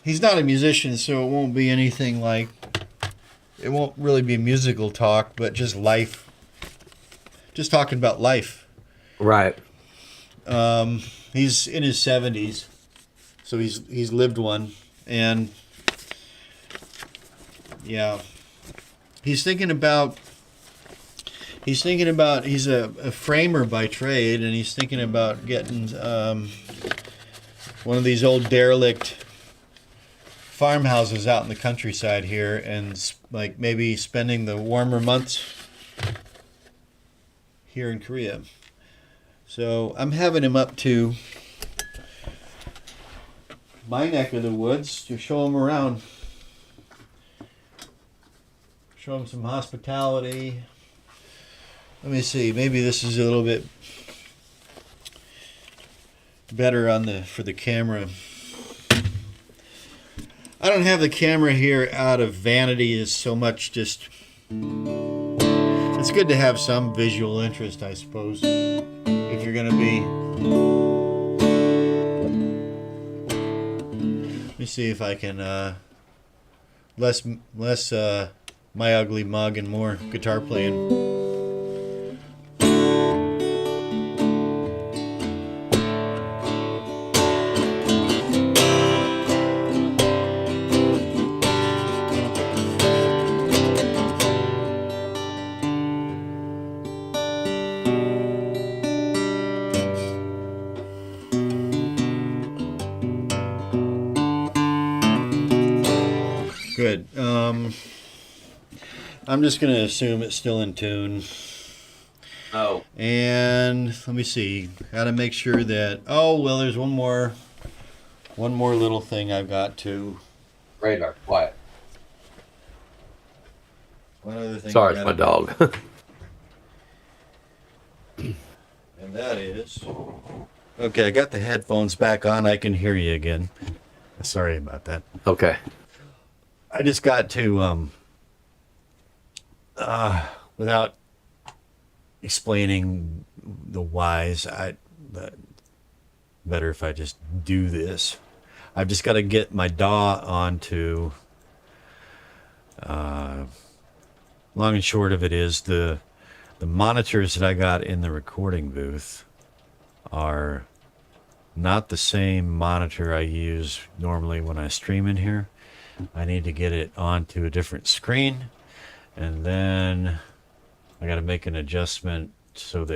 he's not a musician, so it won't be anything like. It won't really be musical talk, but just life. Just talking about life. Right. He's in his 70s, so he's lived one, and yeah, he's thinking about. He's a framer by trade, and he's thinking about getting one of these old derelict farmhouses out in the countryside here, and like maybe spending the warmer months here in Korea. So I'm having him up to my neck of the woods to show him around, show him some hospitality. Let me see. Maybe this is a little bit better for the camera. I don't have the camera here out of vanity. It's so much just. It's good to have some visual interest, I suppose, if you're going to be. Let me see if I can less my ugly mug and more guitar playing. I'm just going to assume it's still in tune. Oh. And let me see. Got to make sure that. Oh well, there's one more little thing I've got to. Radar, quiet. One other thing. Sorry, it's my dog. And that is. Okay, I got the headphones back on. I can hear you again. Sorry about that. Okay. I just got to without explaining the whys, better if I just do this. I've just got to get my DAW onto long and short of it is the monitors that I got in the recording booth are not the same monitor I use normally when I stream in here. I need to get it onto a different screen, and then I got to make an adjustment so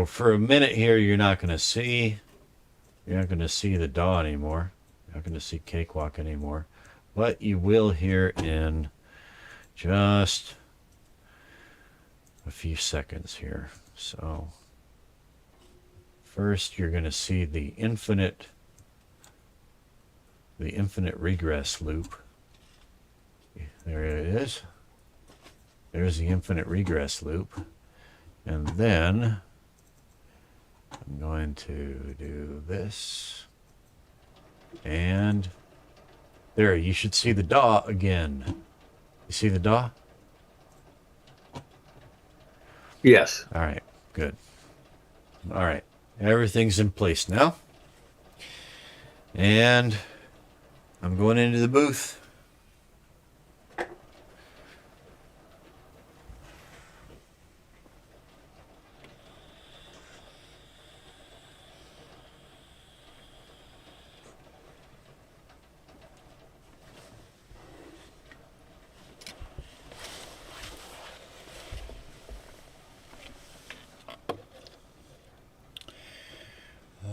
for a minute here you're not going to see the DAW anymore. You're not going to see Cakewalk anymore, but you will hear in just a few seconds here. So first you're going to see the infinite regress loop. There it is. There's the infinite regress loop. And then I'm going to do this. And there, you should see the DAW again. You see the DAW? Yes. All right, good. All right, everything's in place now. And I'm going into the booth.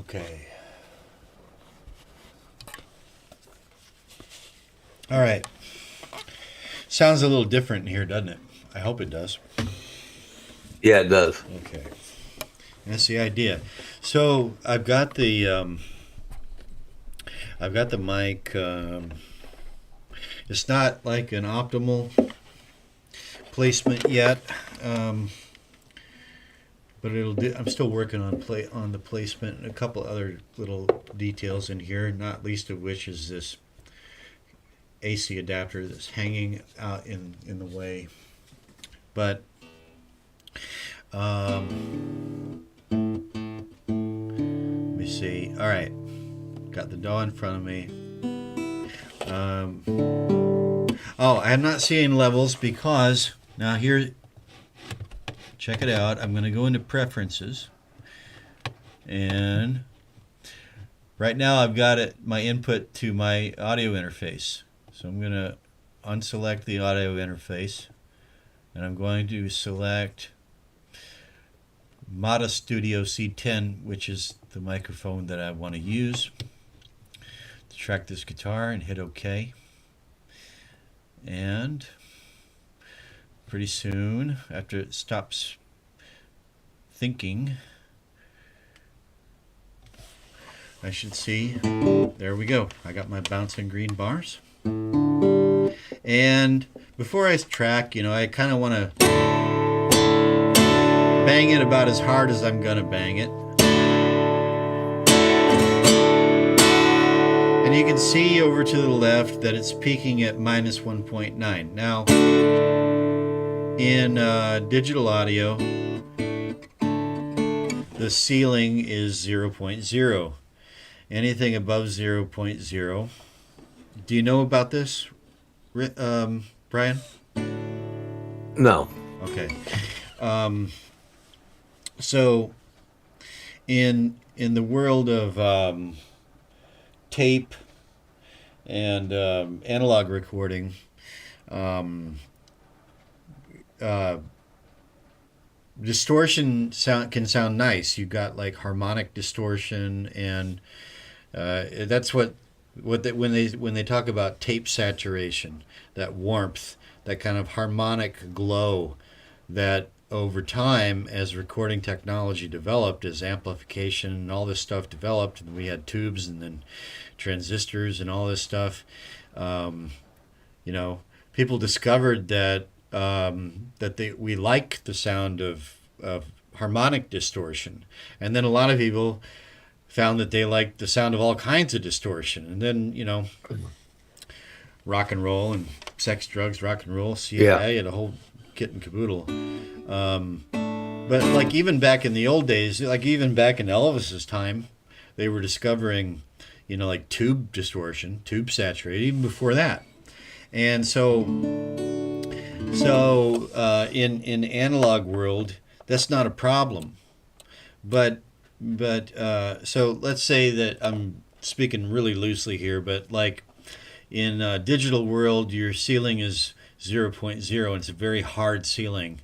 Okay. All right. Sounds a little different in here, doesn't it? I hope it does. Yeah, it does. Okay. That's the idea. So I've got the mic. It's not like an optimal placement yet, but it'll do. I'm still working on the placement and a couple other little details in here. Not least of which is this AC adapter that's hanging out in the way. But let me see. All right, got the DAW in front of me. Oh, I'm not seeing levels because now here, check it out. I'm going to go into preferences, and right now I've got my input to my audio interface. So I'm going to unselect the audio interface, and I'm going to select Mata Studio C10, which is the microphone that I want to use to track this guitar, and hit OK. And pretty soon, after it stops thinking, I should see, there we go. I got my bouncing green bars. And before I track, I kind of want to bang it about as hard as I'm going to bang it. And you can see over to the left that it's peaking at minus 1.9. Now, in digital audio, the ceiling is 0.0. Anything above 0.0. Do you know about this, Brian? No. Okay. So, in the world of tape and analog recording, distortion can sound nice. You've got like harmonic distortion, and that's when they talk about tape saturation, that warmth that kind of harmonic glow that over time, as recording technology developed, as amplification and all this stuff developed, and we had tubes and then transistors and all this stuff, people discovered that we like the sound of harmonic distortion, and then a lot of people found that they liked the sound of all kinds of distortion, and then rock and roll and sex, drugs, rock and roll, CIA, and a whole kit and caboodle. But like even back in the old days, like even back in Elvis's time, they were discovering, like tube distortion, tube saturated, even before that. And so in analog world, that's not a problem. But so let's say that I'm speaking really loosely here, but like in digital world, your ceiling is 0.0, and it's a very hard ceiling.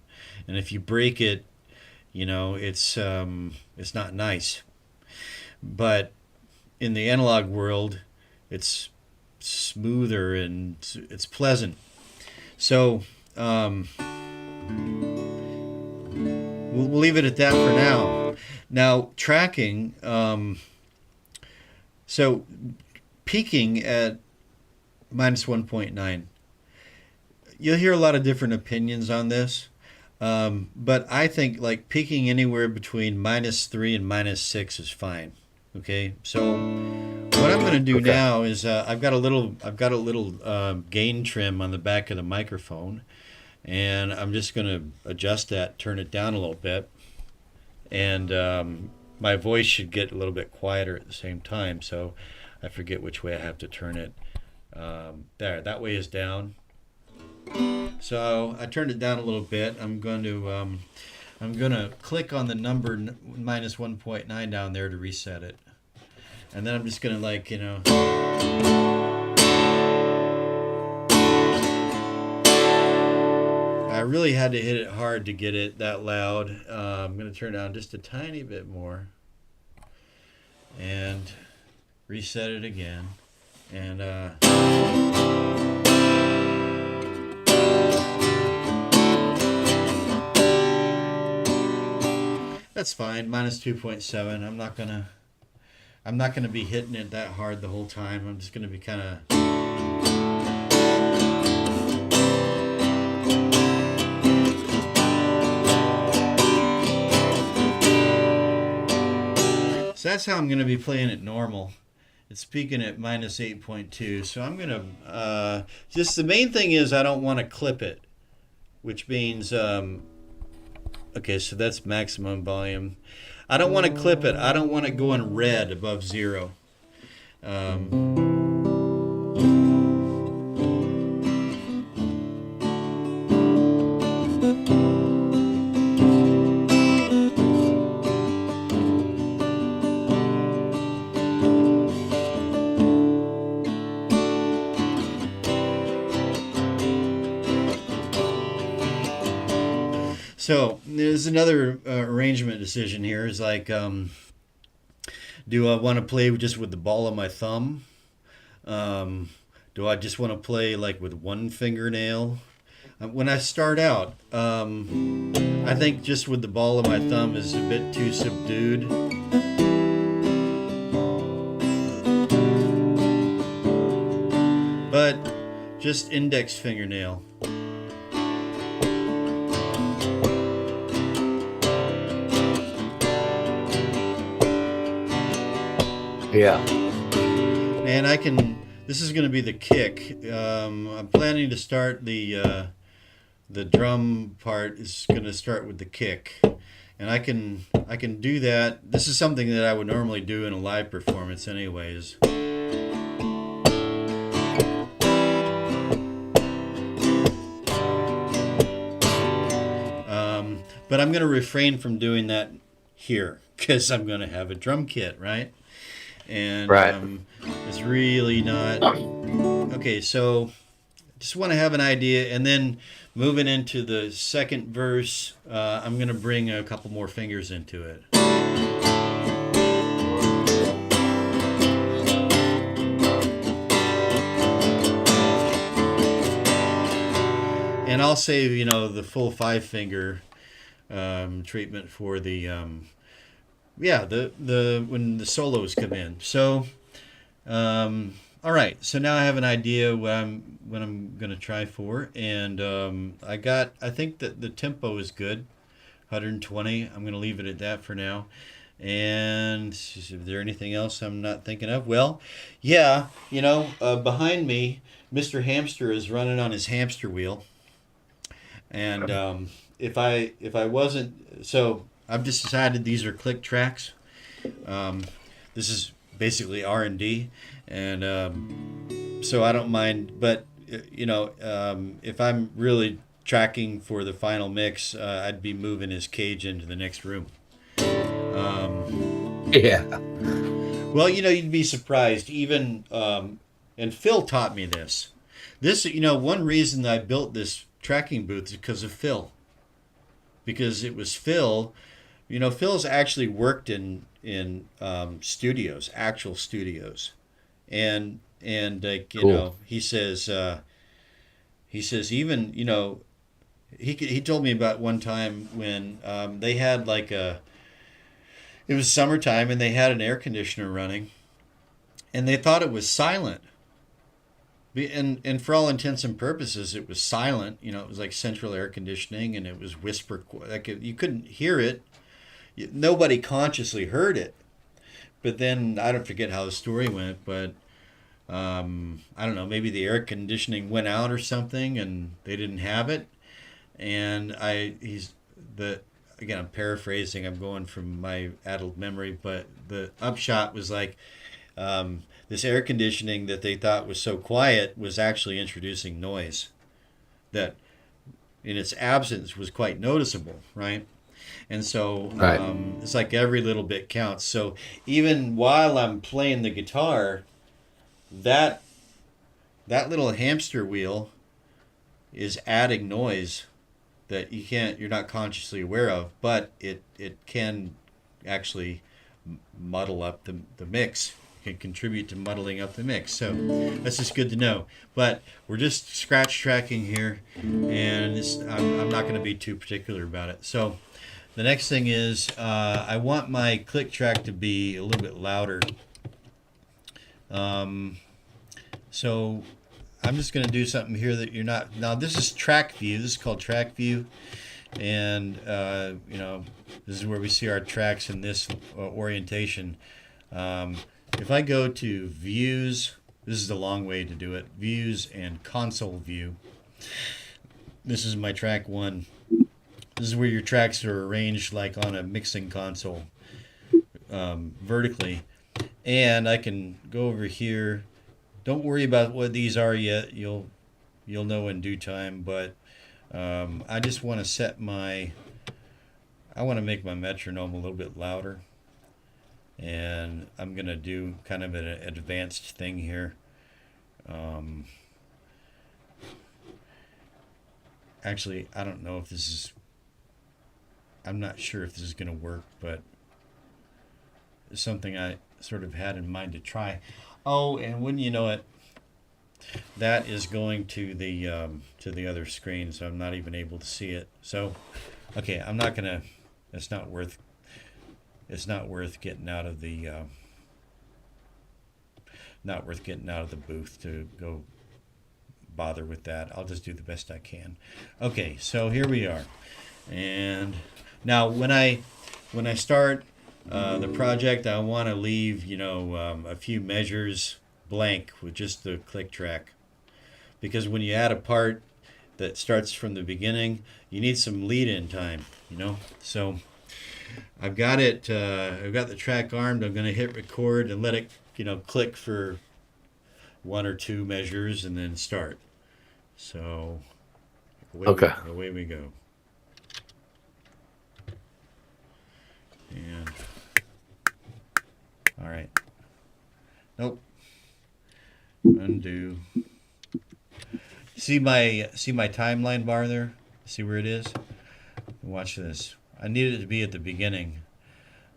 And if you break it, it's not nice. But in the analog world, it's smoother and it's pleasant. So we'll leave it at that for now. Now tracking. So peaking at minus 1.9. You'll hear a lot of different opinions on this. But I think like peaking anywhere between -3 and -6 is fine. Okay, so what I'm going to do now is I've got a little gain trim on the back of the microphone, and I'm just going to adjust that, turn it down a little bit, and my voice should get a little bit quieter at the same time. So I forget which way I have to turn it. There, that way is down. So I turned it down a little bit. I'm going to click on the number minus 1.9 down there to reset it, and then I'm just going to I really had to hit it hard to get it that loud. I'm going to turn it down just a tiny bit more and reset it again, and that's fine. Minus 2.7. I'm not gonna be hitting it that hard the whole time. I'm just gonna be kind of. So that's how I'm gonna be playing it normal. It's peaking at minus 8.2. So I'm gonna just the main thing is I don't want to clip it, which means. Okay, so that's maximum volume. I don't want to clip it. I don't want it going red above 0. So there's another arrangement decision here. Is like, do I want to play just with the ball of my thumb? Do I just want to play like with one fingernail? When I start out, I think just with the ball of my thumb is a bit too subdued. But just index fingernail. Yeah. And this is going to be the kick. I'm planning to start the drum part is going to start with the kick. And I can do that. This is something that I would normally do in a live performance anyways. But I'm going to refrain from doing that here because I'm going to have a drum kit, right? And it's really not okay. So just want to have an idea, and then moving into the second verse, I'm going to bring a couple more fingers into it. And I'll save, the full 5-finger treatment for the the when the solos come in. So all right, so now I have an idea what I'm gonna try for, and I think that the tempo is good, 120. I'm gonna leave it at that for now. And is there anything else I'm not thinking of? Well, yeah, behind me, Mr. Hamster is running on his hamster wheel, and if I wasn't, so I've just decided these are click tracks. This is basically R&D, and so I don't mind. But if I'm really tracking for the final mix, I'd be moving his cage into the next room. Yeah. Well, you'd be surprised. Even and Phil taught me this. One reason I built this tracking booth is because of Phil. Because it was Phil. Phil's actually worked in studios, actual studios, and like Cool. he says even he told me about one time when they had it was summertime and they had an air conditioner running, and they thought it was silent. And for all intents and purposes, it was silent. It was like central air conditioning, and it was you couldn't hear it. Nobody consciously heard it. But then I don't forget how the story went, but I don't know, maybe the air conditioning went out or something, and they didn't have it. And again, I'm paraphrasing. I'm going from my addled memory, but the upshot was this air conditioning that they thought was so quiet was actually introducing noise that, in its absence, was quite noticeable, right? And so Right. it's like every little bit counts. So even while I'm playing the guitar, that little hamster wheel is adding noise that you're not consciously aware of, but it can actually muddle up the mix. It can contribute to muddling up the mix. So that's just good to know. But we're just scratch tracking here, and I'm not going to be too particular about it. So the next thing is I want my click track to be a little bit louder. So I'm just going to do something here that you're not. Now this is track view. This is called track view, and this is where we see our tracks in this orientation. If I go to views, this is the long way to do it. Views and console view. This is my track 1. This is where your tracks are arranged like on a mixing console, vertically. And I can go over here. Don't worry about what these are yet. You'll know in due time. But I just want to I want to make my metronome a little bit louder. And I'm going to do kind of an advanced thing here. Actually, I don't know if this is... I'm not sure if this is going to work, but it's something I sort of had in mind to try. Oh, and wouldn't you know it, that is going to the other screen, so I'm not even able to see it. So, okay, I'm not going to... It's not worth getting out of the booth to go bother with that. I'll just do the best I can. Okay, so here we are. And now when I start the project, I want to leave a few measures blank with just the click track, because when you add a part that starts from the beginning, you need some lead-in time. So I've got it. I've got the track armed. I'm going to hit record and let it, click for 1 or 2 measures and then start. So away we go. And all right. Nope. Undo. See my timeline bar there? See where it is? Watch this. I need it to be at the beginning.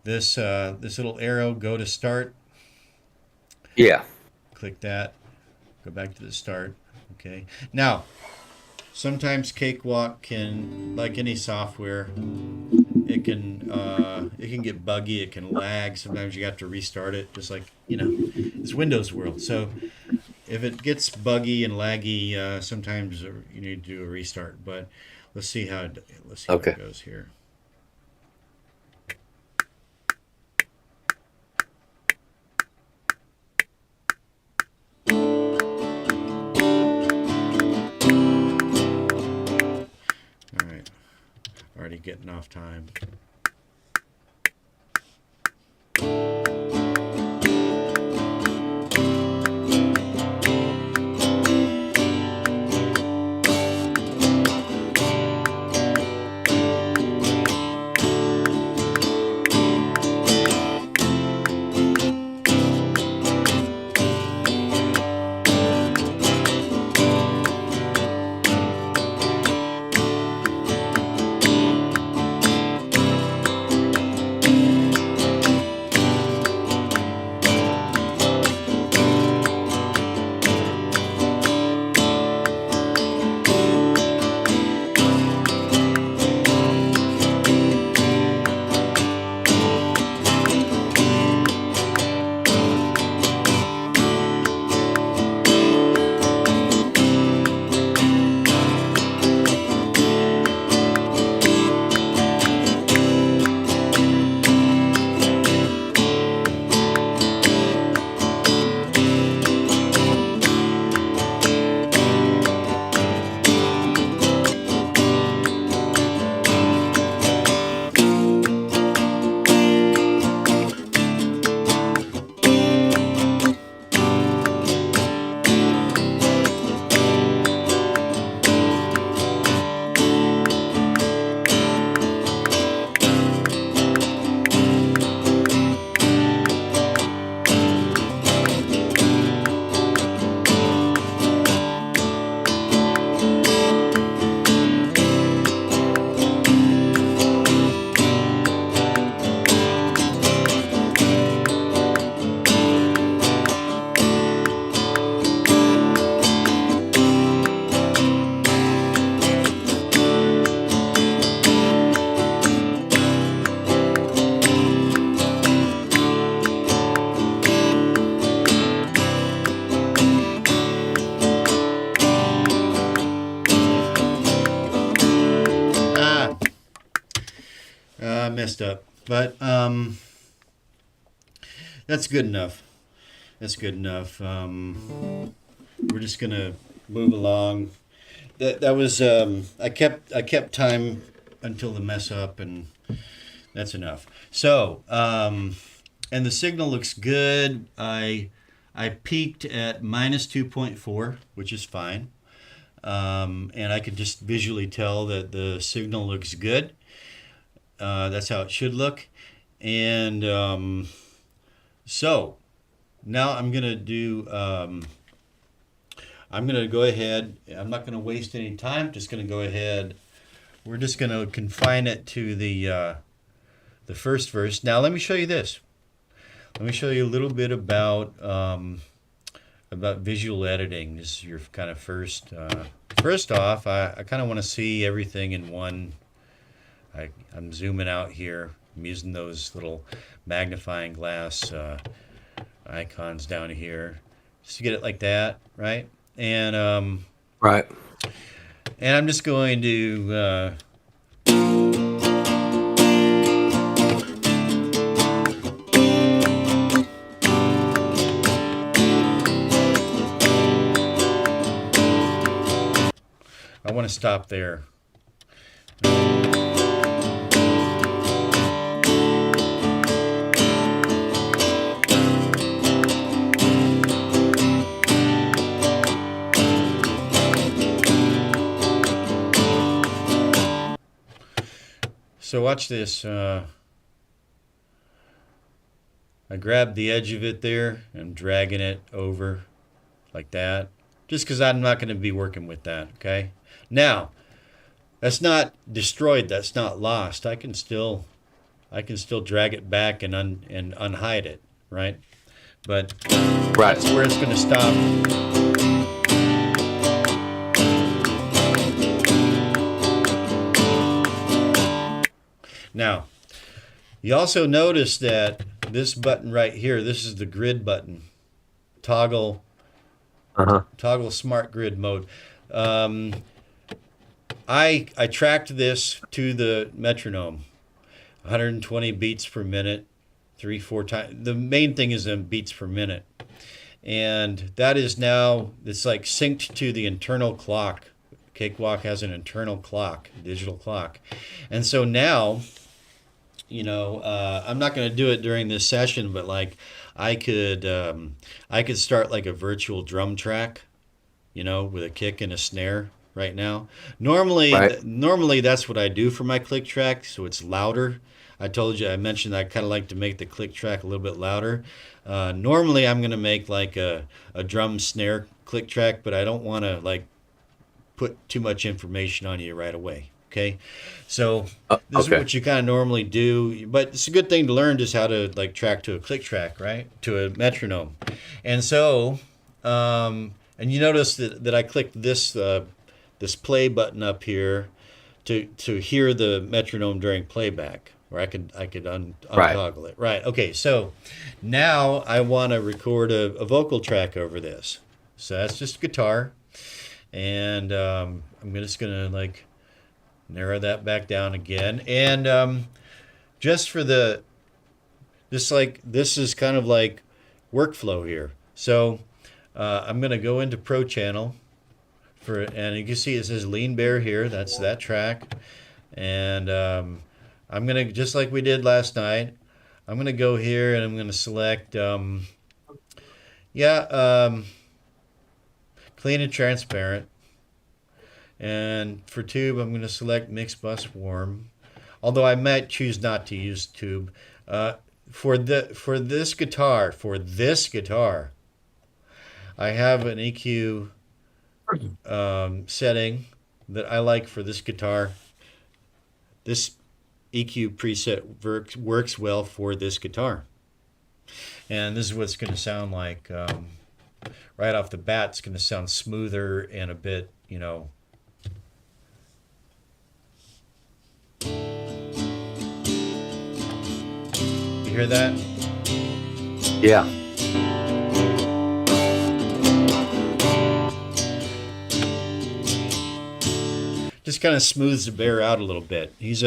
This little arrow, go to start. Yeah. Click that. Go back to the start. Okay. Now, sometimes Cakewalk can, like any software, it can get buggy, it can lag. Sometimes you have to restart it, just like it's Windows World. So if it gets buggy and laggy, sometimes you need to do a restart. But let's see how Okay. it goes here. All right, already getting off time. Messed up, but that's good enough. That's good enough. We're just gonna move along. That was I kept time until the mess up, and that's enough. So and the signal looks good. I peaked at minus 2.4, which is fine, and I can just visually tell that the signal looks good. That's how it should look. And so now I'm going to do, I'm going to go ahead. I'm not going to waste any time. Just going to go ahead. We're just going to confine it to the first verse. Now let me show you this. Let me show you a little bit about visual editing. This is your kind of first. First off, I kind of want to see everything in one. I'm zooming out here. I'm using those little magnifying glass icons down here just to get it like that, right? And Right. and I'm just going to I want to stop there. So watch this. I grabbed the edge of it there and dragging it over like that, just because I'm not going to be working with that. Okay. Now, that's not destroyed. That's not lost. I can still drag it back and unhide it, right? But that's where it's going to stop. Now, you also notice that this button right here, this is the grid button. Toggle smart grid mode. I tracked this to the metronome, 120 beats per minute, 3-4 times. The main thing is in beats per minute, and that is now it's like synced to the internal clock. Cakewalk has an internal clock, digital clock, and so now, I'm not going to do it during this session, but like I could start like a virtual drum track, with a kick and a snare right now. Normally that's what I do for my click track, so it's louder. I mentioned I kind of like to make the click track a little bit louder. Normally I'm going to make like a drum snare click track, but I don't want to like put too much information on you right away. Okay, so this is what you kind of normally do, but it's a good thing to learn just how to like track to a click track, right? To a metronome. And so, and you notice that I clicked this play button up here to hear the metronome during playback, or I could untoggle it. Right. Okay. So now I want to record a vocal track over this. So that's just guitar, and I'm just gonna like narrow that back down again, and just for this is kind of like workflow here. So I'm gonna go into Pro Channel and you can see it says Lean Bear here. That's that track, and I'm gonna, just like we did last night, I'm gonna go here and I'm gonna select clean and transparent. And for tube, I'm going to select mix bus warm, although I might choose not to use tube. For this guitar, I have an EQ setting that I like for this guitar. This EQ preset works well for this guitar, and this is what it's going to sound like. Right off the bat, it's going to sound smoother and a bit, You hear that? Yeah. Just kind of smooths the bear out a little bit. He's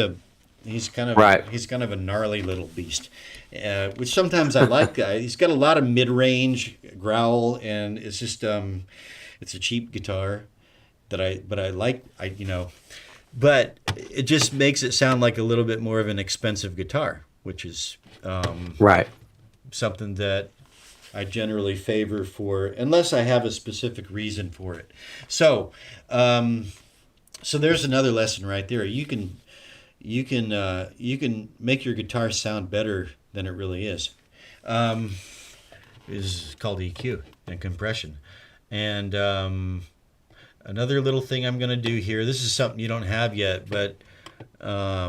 kind of a gnarly little beast, which sometimes I like. He's got a lot of mid-range growl, and it's just it's a cheap guitar but I like. But it just makes it sound like a little bit more of an expensive guitar, which is something that I generally favor for, unless I have a specific reason for it. So there's another lesson right there. You can make your guitar sound better than it really is. Is called EQ and compression. And another little thing I'm going to do here. This is something you don't have yet, but I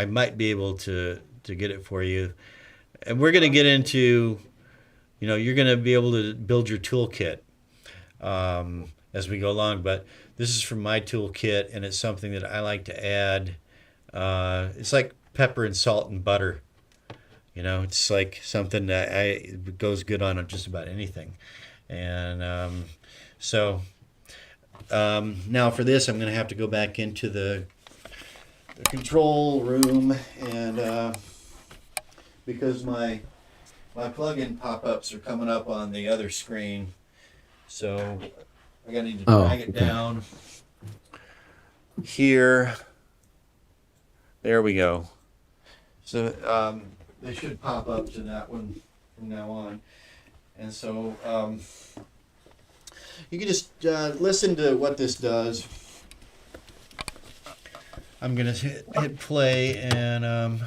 might be able to get it for you. And we're going to get into, you're going to be able to build your toolkit as we go along. But this is from my toolkit, and it's something that I like to add. It's like pepper and salt and butter. It's like something that goes good on just about anything. And now for this, I'm going to have to go back into the control room, and because my plugin pop-ups are coming up on the other screen, so I gotta need to drag it down here. There we go. So they should pop up to that one from now on, and so you can just listen to what this does. I'm gonna hit play, and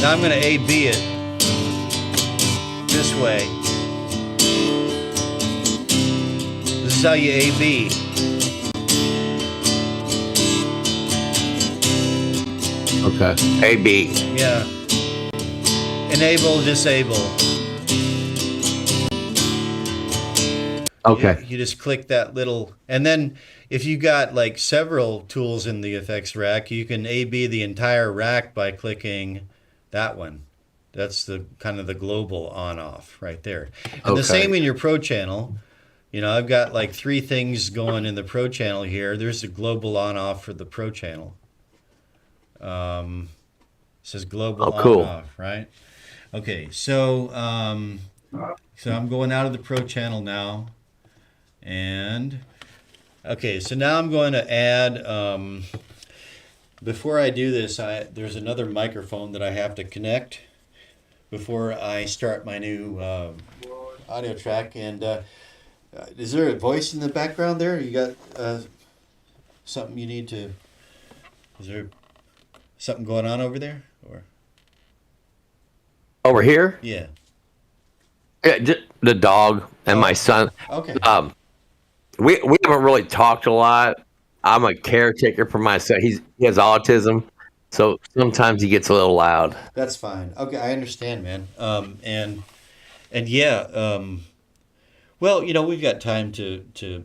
Now I'm going to A-B it this way. This is how you A-B. Okay. AB. Yeah. Enable, disable. Okay. You just click that little, and then if you got like several tools in the effects rack, you can A/B the entire rack by clicking that one. That's the kind of the global on/off right there. And the same in your Pro channel. You know, I've got like 3 things going in the Pro channel here. There's the global on/off for the Pro channel. It says global cool. on/off, right? Okay, so so I'm going out of the Pro channel now. And okay, so now I'm going to add, before I do this, there's another microphone that I have to connect before I start my new audio track. And is there a voice in the background there? You got something you need to, is there something going on over there? Or Over here? yeah. Yeah, just the dog and my son. Okay. We haven't really talked a lot. I'm a caretaker for my son. He has autism, so sometimes he gets a little loud. That's fine. Okay, I understand, man. And yeah, well, you know, we've got time to you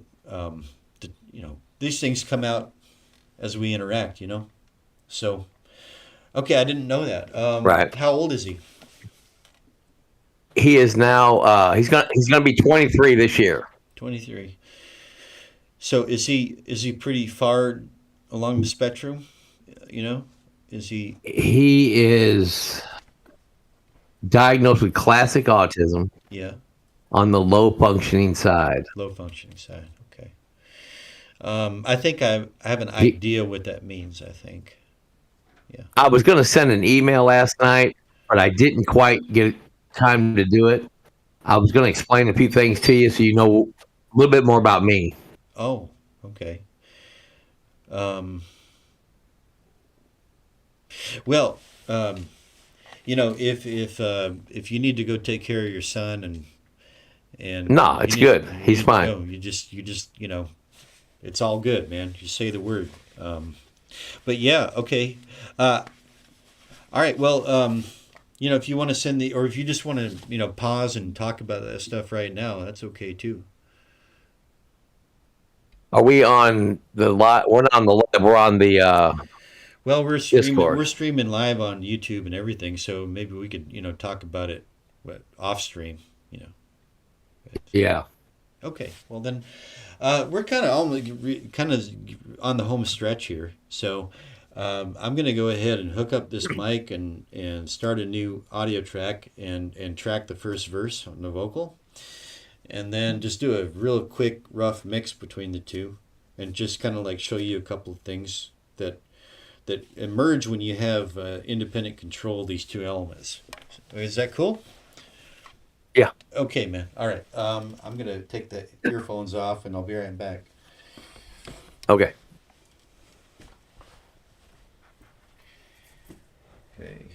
know, these things come out as we interact, you know. So, okay, I didn't know that. Right. How old is he? He is now he's gonna be 23 this year. 23. So is he pretty far along the spectrum? You know, is he? He is diagnosed with classic autism Yeah, on the low functioning side. low functioning side. Okay. I think I have an idea what that means. I think. I was gonna send an email last night, but I didn't quite get time to do it. I was gonna explain a few things to you so you know a little bit more about me. Oh, okay. Well, you know, if you need to go take care of your son and No, it's good. He's fine. No, you just you know, it's all good, man. You say the word. But yeah, okay. All right. Well, you know, if you want to send or if you just want to, you know, pause and talk about that stuff right now, that's okay too. Are we on the live? We're not on the live. We're on the Well, we're streaming. Discord. We're streaming live on YouTube and everything, so maybe we could, you know, talk about it, off stream, you know. Yeah. Okay. Well, then, we're kind of almost on the home stretch here, so I'm gonna go ahead and hook up this mic and start a new audio track and track the first verse on the vocal, and then just do a real quick rough mix between the two, and just kind of like show you a couple of things that emerge when you have independent control of these two elements. Is that cool? Yeah. Okay, man. All right. I'm gonna take the earphones off, and I'll be right back. Okay. Okay.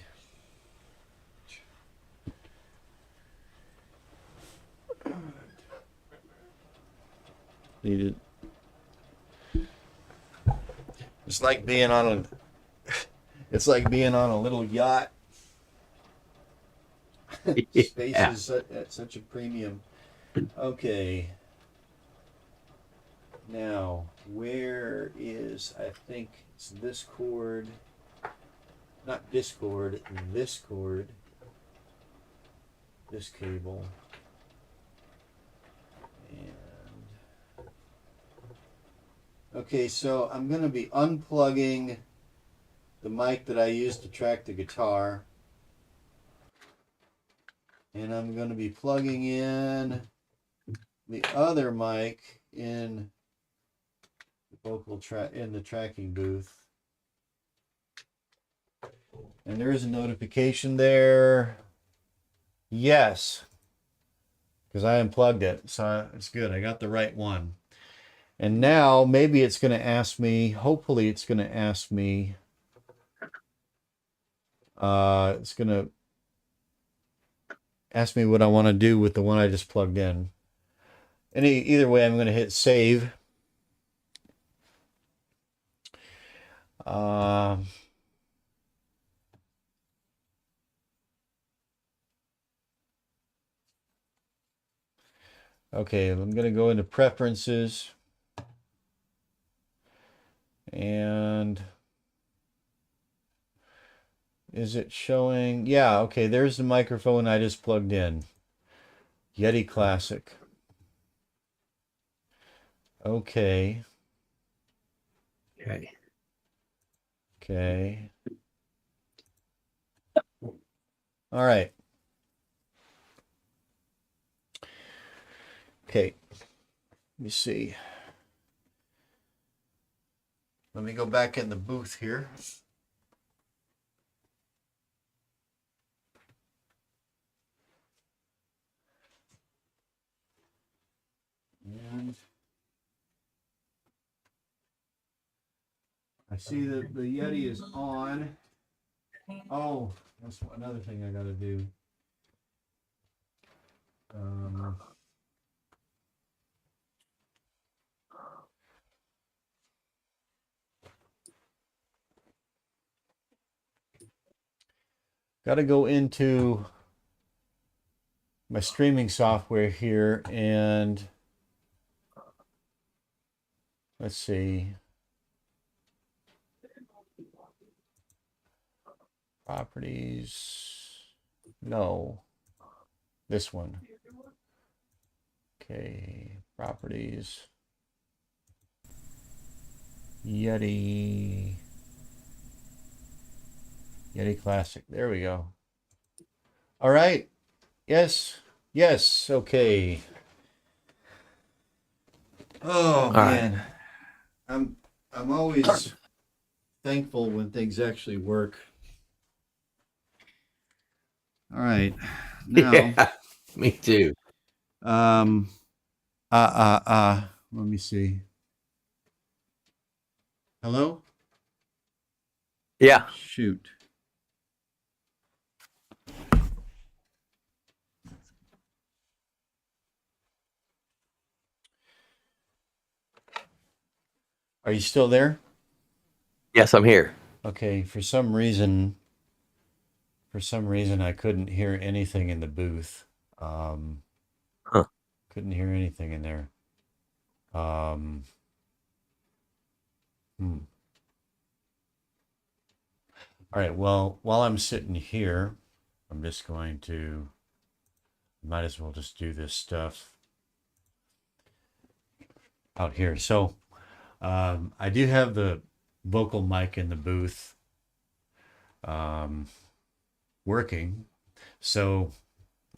Needed. It's like being on a little yacht. Space Yeah. is at such a premium. Okay. Now, where is, I think it's this chord, not Discord, this chord, this cable, and, okay, so I'm going to be unplugging the mic that I used to track the guitar. And I'm going to be plugging in the other mic in the vocal track in the tracking booth. And there is a notification there. Yes. Because I unplugged it. So it's good. I got the right one. And now maybe it's going to ask me, hopefully it's going to ask me It's going to ask me what I want to do with the one I just plugged in. Either way, I'm going to hit save. Uh, okay, I'm going to go into preferences. And is it showing? Yeah, okay, there's the microphone I just plugged in. Yeti Classic. Okay. Okay. Okay. All right. Okay. Let me see. Let me go back in the booth here. And I see that the Yeti is on. Oh, that's another thing I got to do. Um, got to go into my streaming software here and let's see. Properties. No. This one. Okay. Properties. Yeti. Yeti Classic. There we go. All right. Yes. Yes. Okay. Oh All man. right. I'm always thankful when things actually work. All right. Now, Yeah, me too. um let me see. Hello? Yeah. Shoot. Are you still there? Yes, I'm here. Okay, for some reason I couldn't hear anything in the booth. Um Huh. couldn't hear anything in there. Um hmm. All right, well, while I'm sitting here, I'm just going to might as well just do this stuff out here. So, I do have the vocal mic in the booth working. So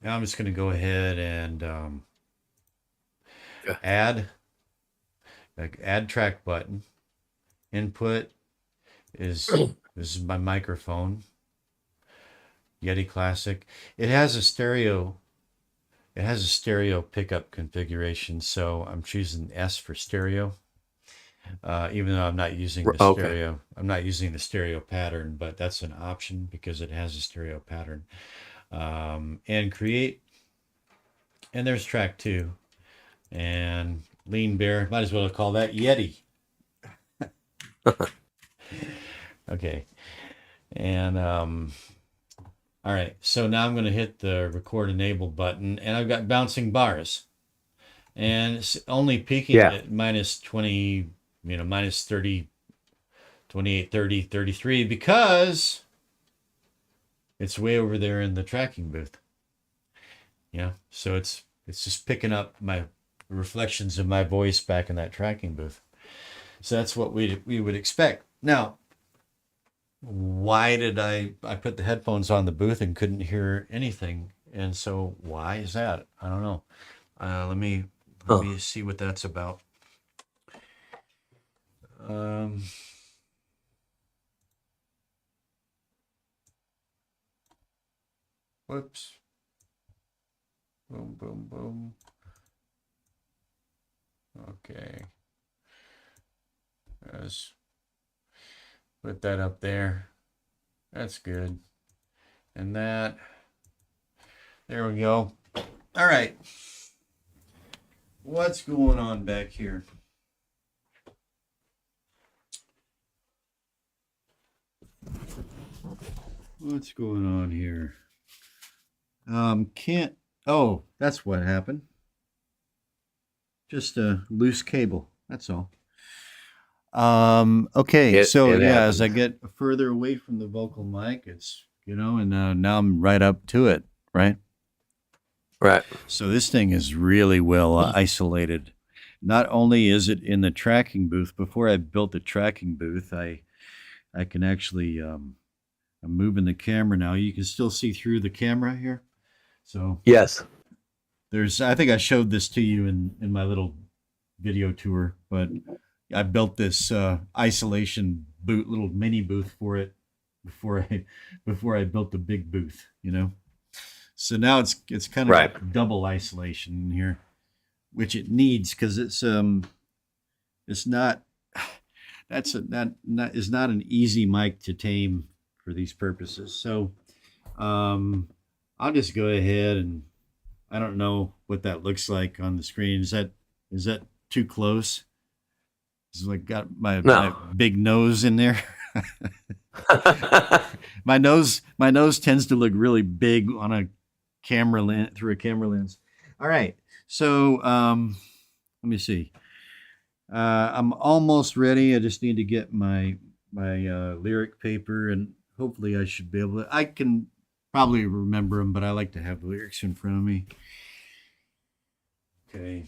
now I'm just going to go ahead and Yeah. add track button. Input is this is my microphone, Yeti Classic. It has a stereo. It has a stereo pickup configuration, so I'm choosing S for stereo. Even though I'm not using the Okay. stereo, I'm not using the stereo pattern, but that's an option because it has a stereo pattern. And create, and there's track 2, and lean bear. Might as well call that Yeti. Okay, and all right. So now I'm going to hit the record enable button, and I've got bouncing bars, and it's only peaking Yeah. at minus 20, minus 30, 28, 30, 33 because it's way over there in the tracking booth. Yeah, so it's just picking up my reflections of my voice back in that tracking booth. So that's what we would expect. Now, why did I put the headphones on the booth and couldn't hear anything? And so why is that? I don't know. Let Huh. me see what that's about. Um, whoops. Boom, boom, boom. Okay. Let's put that up there. That's good. And that. There we go. All right. What's going on back here? What's going on here? Can't. Oh, that's what happened. Just a loose cable. That's all. Okay. So It yeah, as happens. I get further away from the vocal mic, it's and now I'm right up to it, right? Right. So this thing is really well isolated. Not only is it in the tracking booth. Before I built the tracking booth, I can actually I'm moving the camera now. You can still see through the camera here. So Yes. I think I showed this to you in my little video tour, but I built this isolation little mini booth for it before I built the big booth, So now it's kind of Right. like double isolation in here, which it needs because it's not that is not an easy mic to tame for these purposes. So I'll just go ahead and I don't know what that looks like on the screen. Is that too close? It's like got my big nose in there. My nose tends to look really big on a camera lens through a camera lens. All right. So let me see. I'm almost ready. I just need to get my lyric paper, and hopefully I should be able to. I can probably remember them, but I like to have the lyrics in front of me. Okay.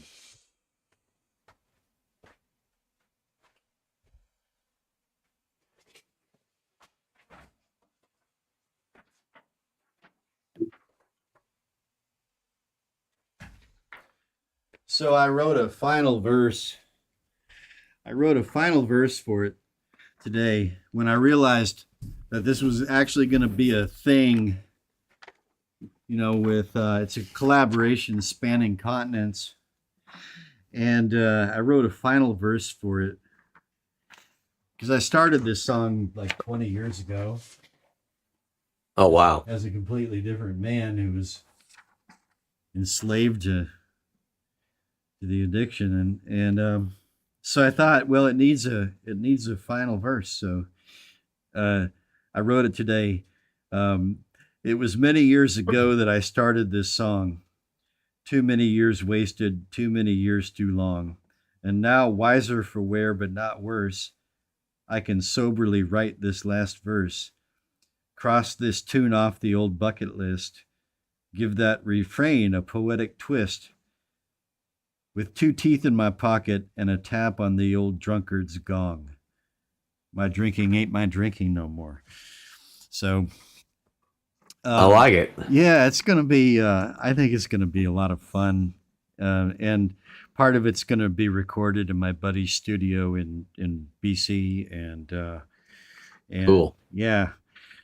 So I wrote a final verse. For it today when I realized that this was actually going to be a thing, with it's a collaboration spanning continents. And I wrote a final verse for it because I started this song like 20 years ago. Oh, wow. As a completely different man who was enslaved to the addiction, and so I thought, well, it needs a final verse. So I wrote it today. It was many years ago that I started this song. Too many years wasted, too many years too long. And now, wiser for wear, but not worse, I can soberly write this last verse. Cross this tune off the old bucket list. Give that refrain a poetic twist. With 2 teeth in my pocket and a tap on the old drunkard's gong. My drinking ain't my drinking no more. So I like it. Yeah, it's going to be, I think it's going to be a lot of fun. And part of it's going to be recorded in my buddy's studio in BC. And Cool. Yeah.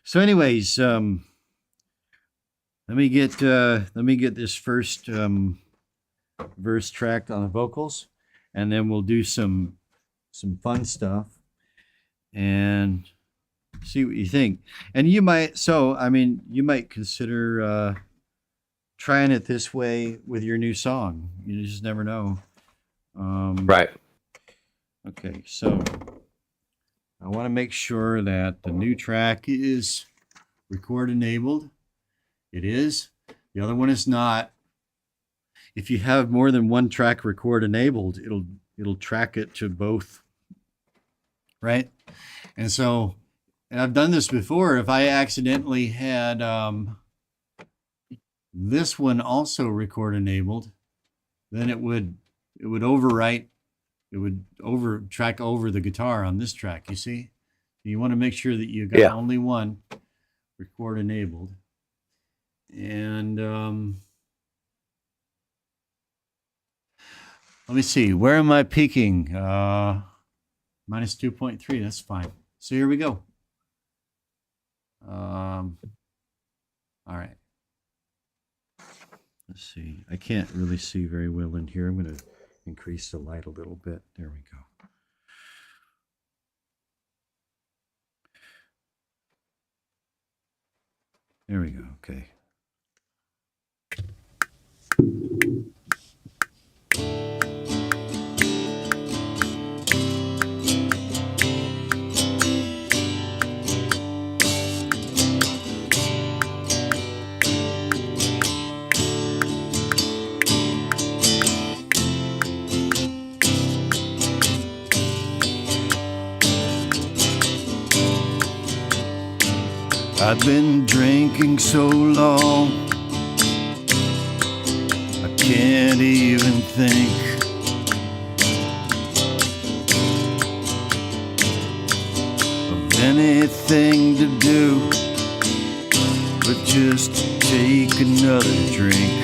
So anyways, let me get this first verse tracked on the vocals, and then we'll do some fun stuff and see what you think. And you might consider trying it this way with your new song. You just never know. Right. Okay, so I want to make sure that the new track is record enabled. It is. The other one is not. If you have more than one track record enabled, it'll track it to both. Right? And so, and I've done this before, if I accidentally had this one also record enabled, then it would overwrite, it would track over the guitar on this track, you see? You want to make sure that you got only one record enabled. And let me see, where am I peaking? Minus 2.3, that's fine. So here we go. All right. Let's see. I can't really see very well in here. I'm going to increase the light a little bit. There we go. There we go. Okay. I've been drinking so long, I can't even think. Of anything to do but just take another drink.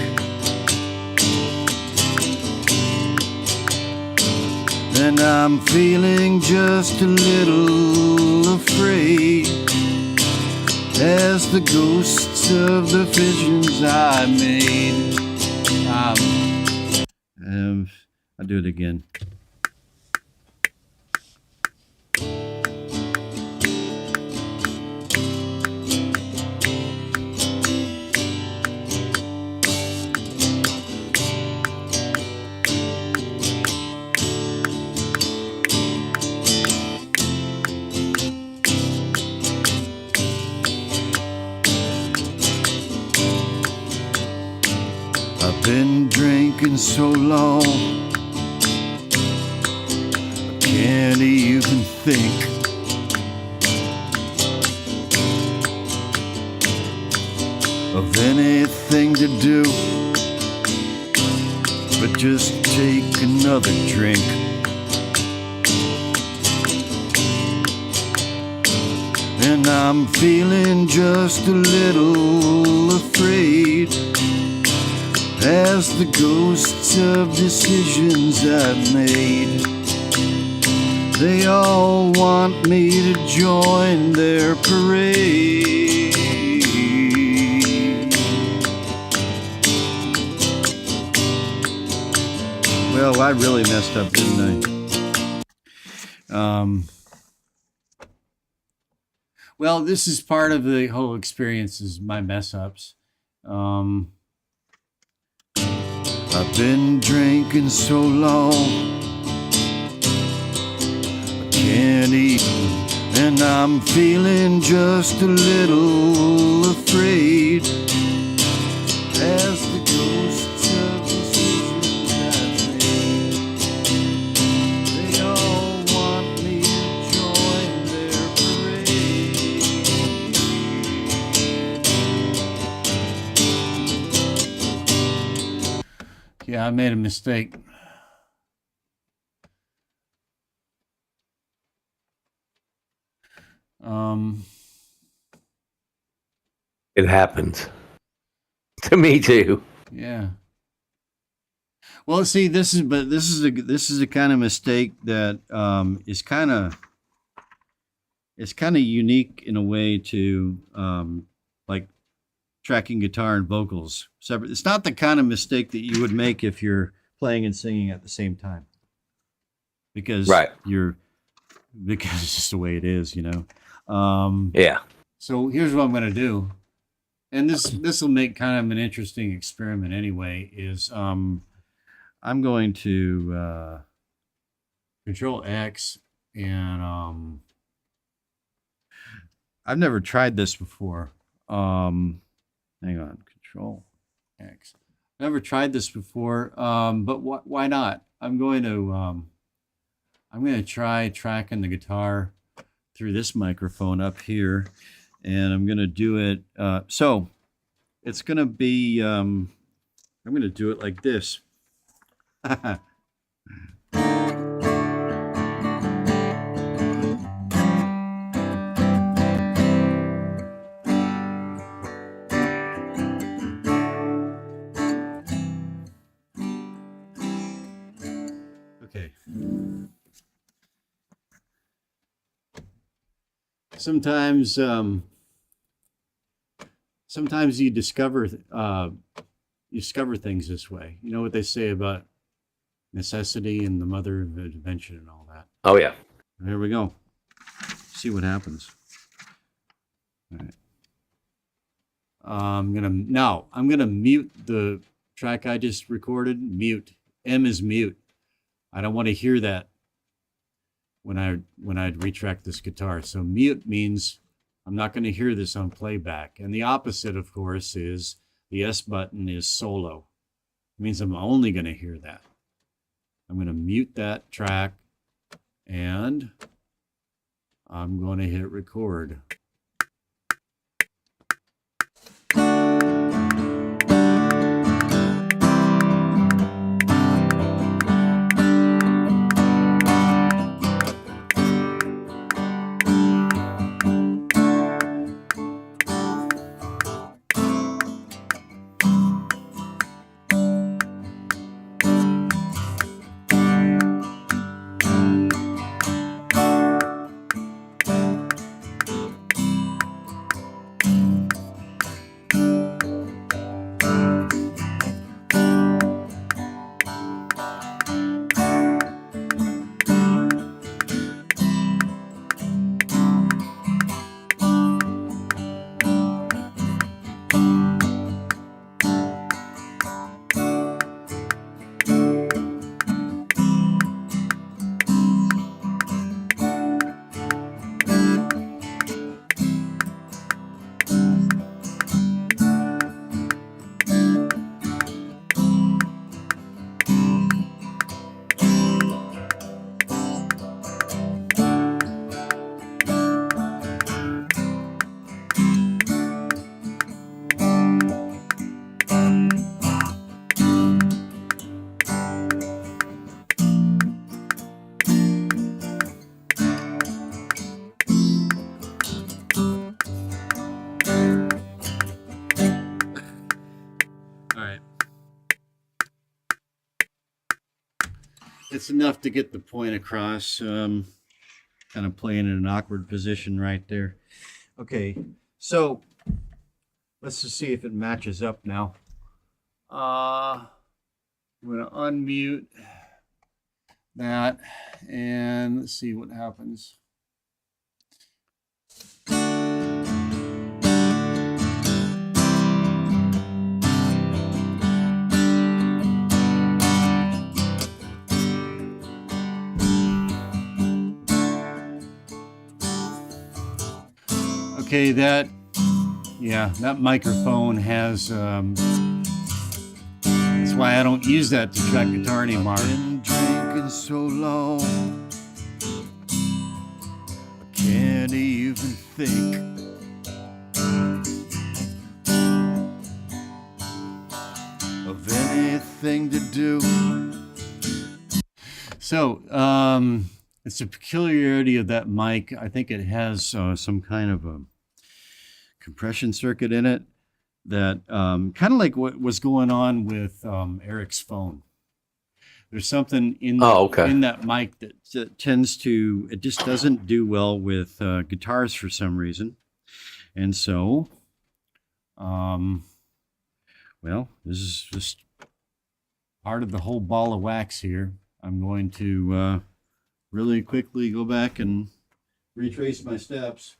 And I'm feeling just a little afraid as the ghosts of the visions I made. I'll do it again. I've been drinking so long, I can't even think. Of anything to do but just take another drink. And I'm feeling just a little afraid as the ghosts of decisions I've made, they all want me to join their parade. Well, I really messed up, didn't I? Well, this is part of the whole experience, is my mess ups. I've been drinking so long, I can't eat, and I'm feeling just a little afraid as the ghosts of decisions I've made, they all want me to join their parade. Yeah, I made a mistake. It happens to me too. Yeah. Well, see, this is a kind of mistake that is kind of unique in a way to like tracking guitar and vocals separate. It's not the kind of mistake that you would make if you're playing and singing at the same time, because Right. because it's just the way it is, you know. Yeah. So here's what I'm going to do, and this will make kind of an interesting experiment anyway. Is I'm going to Control X, and I've never tried this before. Hang on, Control X. Never tried this before, but why not? I'm going to try tracking the guitar through this microphone up here, and I'm going to do it. So it's going to be. I'm going to do it like this. Okay. Sometimes you discover things this way. You know what they say about necessity and the mother of invention and all that. Oh yeah. There we go. See what happens. All right. I'm gonna mute the track I just recorded. Mute. M is mute. I don't want to hear that when I retrack this guitar. So mute means I'm not going to hear this on playback. And the opposite, of course, is the S button is solo. It means I'm only going to hear that. I'm going to mute that track and I'm going to hit record. All right. It's enough to get the point across. Kind of playing in an awkward position right there. Okay, so let's just see if it matches up now. I'm going to unmute that and let's see what happens. Okay, that microphone has, that's why I don't use that to track guitar anymore. Been drinking so long, I can't even think of anything to do. So, it's a peculiarity of that mic. I think it has some kind of a compression circuit in it that kind of like what was going on with Eric's phone. There's something in that mic that tends to, it just doesn't do well with guitars for some reason. And so, well, this is just part of the whole ball of wax here. I'm going to really quickly go back and retrace my steps.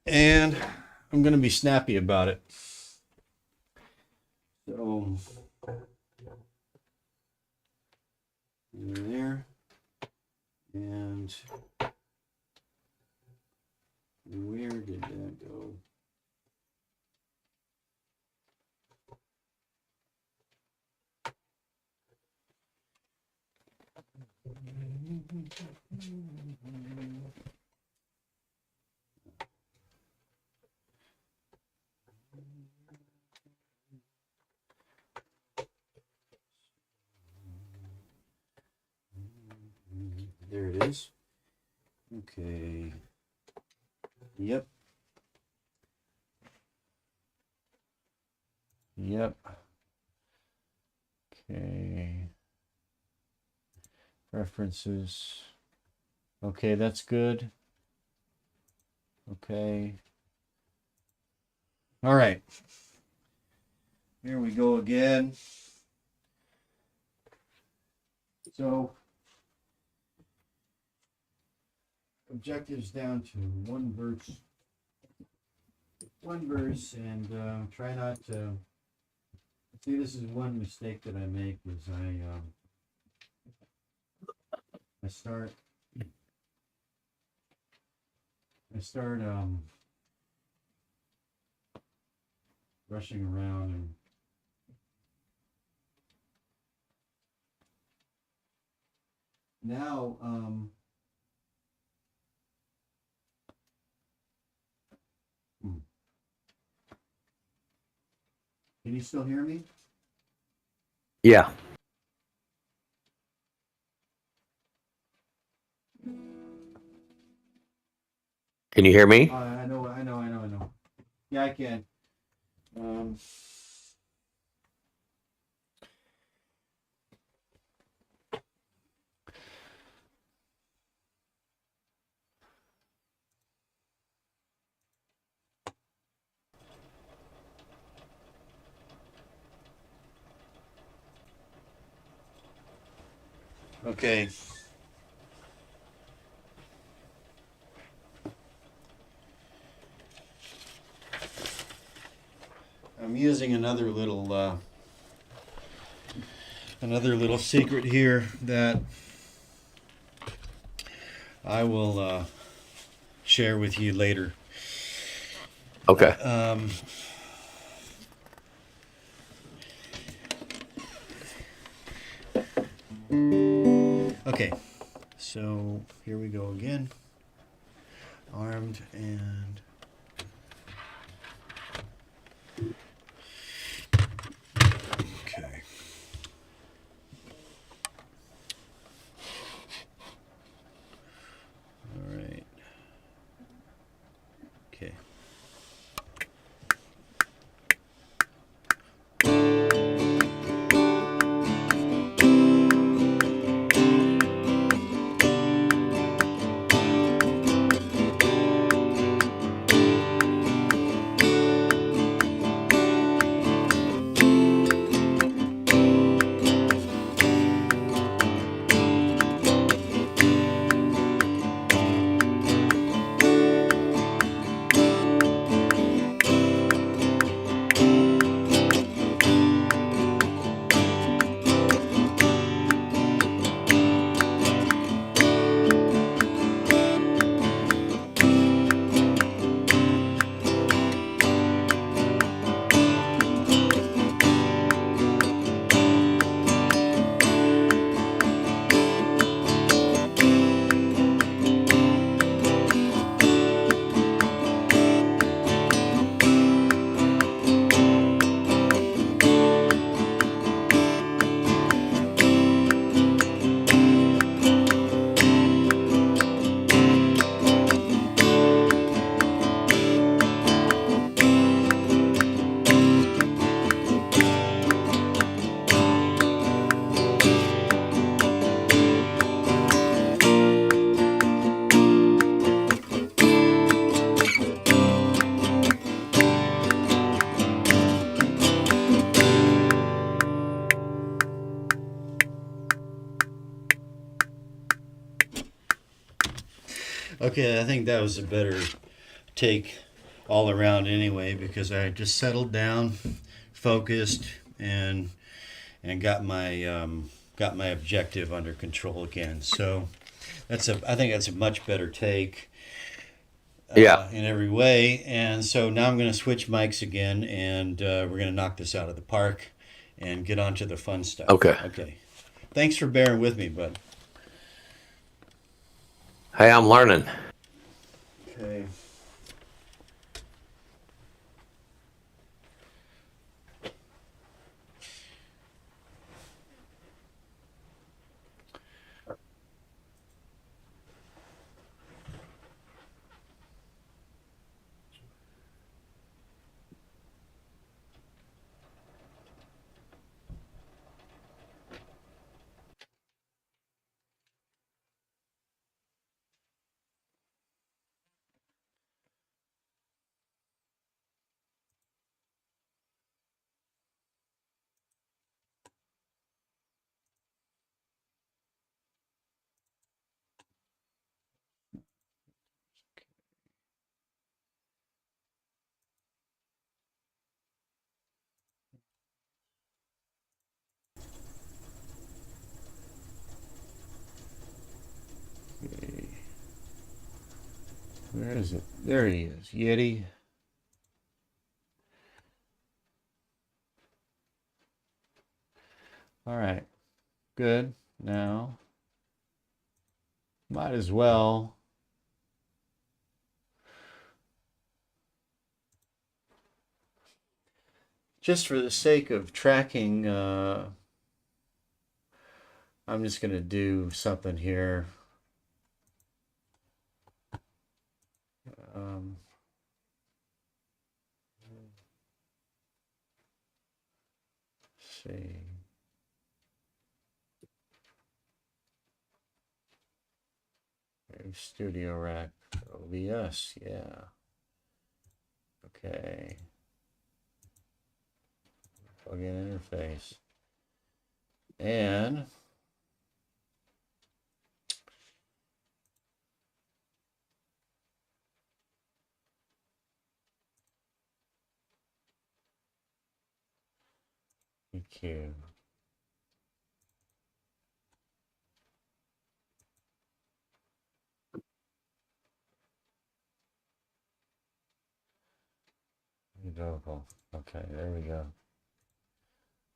And I'm going to be snappy about it. So, there. And where did that go? There it is. Okay. Yep. Yep. Okay. Preferences. Okay, that's good. Okay. All right. Here we go again. So objectives down to one verse, and try not to. See, this is one mistake that I make is I start rushing around and now can you still hear me? Yeah. Can you hear me? I know. Yeah, I can. Okay. I'm using another little secret here that I will share with you later. Okay. Okay, so here we go again. Armed and okay. All right. Okay. Okay, I think that was a better take all around anyway because I just settled down, focused, and got my objective under control again. So I think that's a much better take. Yeah. In every way. And so now I'm going to switch mics again, and we're going to knock this out of the park and get on to the fun stuff. Okay. Okay. Thanks for bearing with me, bud. Hey, I'm learning. Okay. Where is it? There he is. Yeti. All right. Good. Now, might as well. Just for the sake of tracking, I'm just going to do something here. Um, let's see. Studio Rack OBS, yeah. Okay. Plugin interface. And EQ. Vocal. Okay, there we go.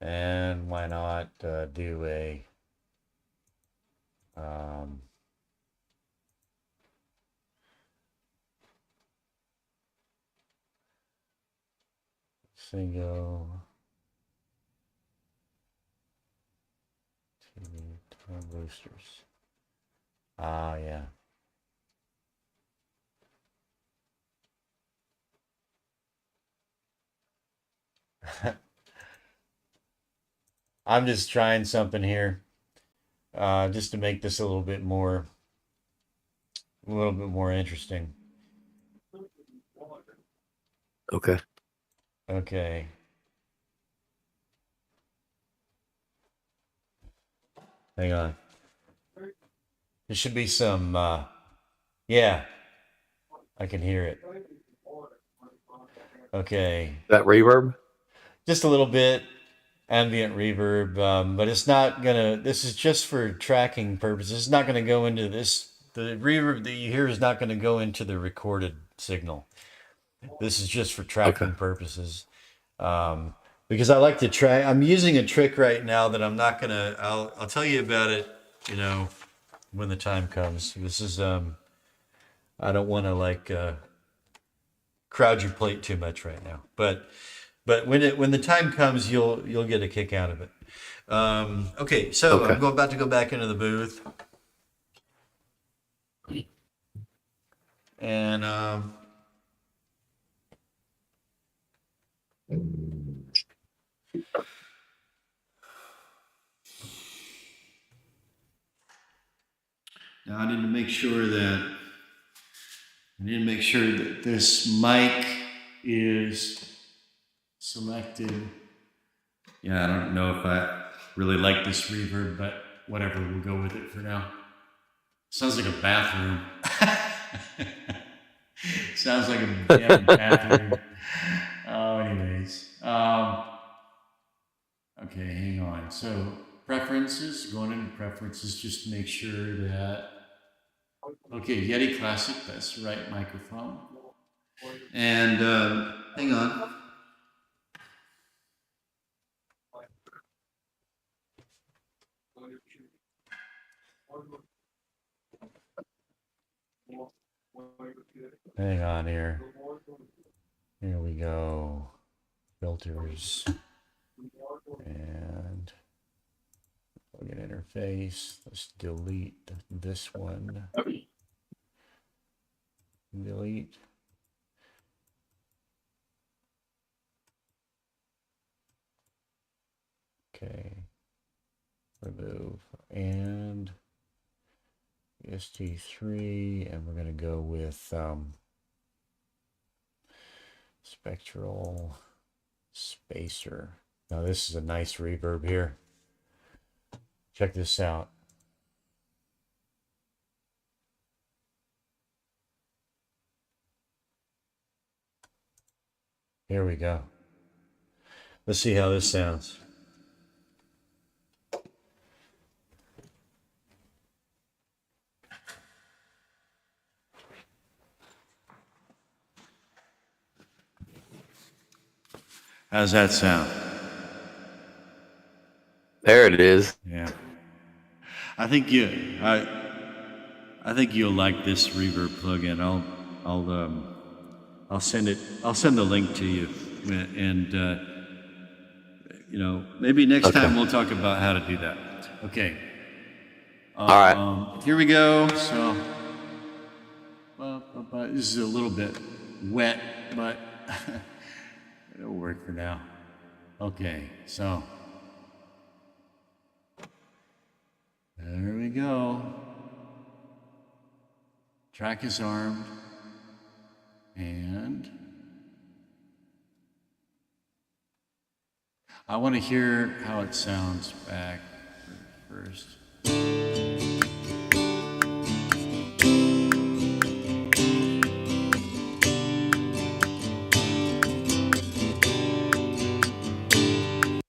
And why not do a single TV tone boosters. Ah, yeah. I'm just trying something here, just to make this a little bit more interesting. Okay. Okay. Hang on. There should be some, yeah, I can hear it. Okay. That reverb? Just a little bit ambient reverb, but it's not gonna, this is just for tracking purposes. It's not gonna go into this, the reverb that you hear is not gonna go into the recorded signal. This is just for tracking purposes. Because I like to try, I'm using a trick right now that I'm not gonna, I'll tell you about it, you know, when the time comes. This is, I don't want to like crowd your plate too much right now, but when the time comes, you'll get a kick out of it. Okay, so Okay. I'm about to go back into the booth, and now I need to make sure that this mic is selected. Yeah, I don't know if I really like this reverb, but whatever, we'll go with it for now. Sounds like a bathroom. Sounds like a damn bathroom. Oh, anyways. Okay, hang on. So preferences, going into preferences, just to make sure that, okay, Yeti Classic, that's the right microphone. And hang on. Hang on here. Here we go. Filters. And plugin interface. Let's delete this one. Delete. Okay. Remove. And ST3. And we're going to go with spectral spacer. Now this is a nice reverb here. Check this out. Here we go. Let's see how this sounds. How's that sound? There it is. Yeah. I think I think you'll like this reverb plugin. I'll send it. I'll send the link to you, and maybe next Okay. time we'll talk about how to do that. Okay. All right. Here we go. So, this is a little bit wet, but it'll work for now. Okay. So, there we go. Track is armed, and I want to hear how it sounds back first.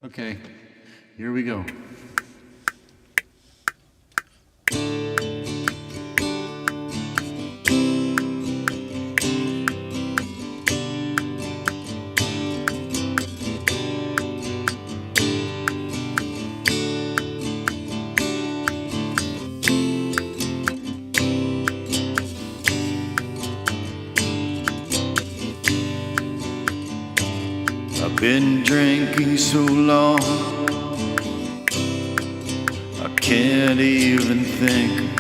Okay, here we go. I've been drinking so long, I can't even think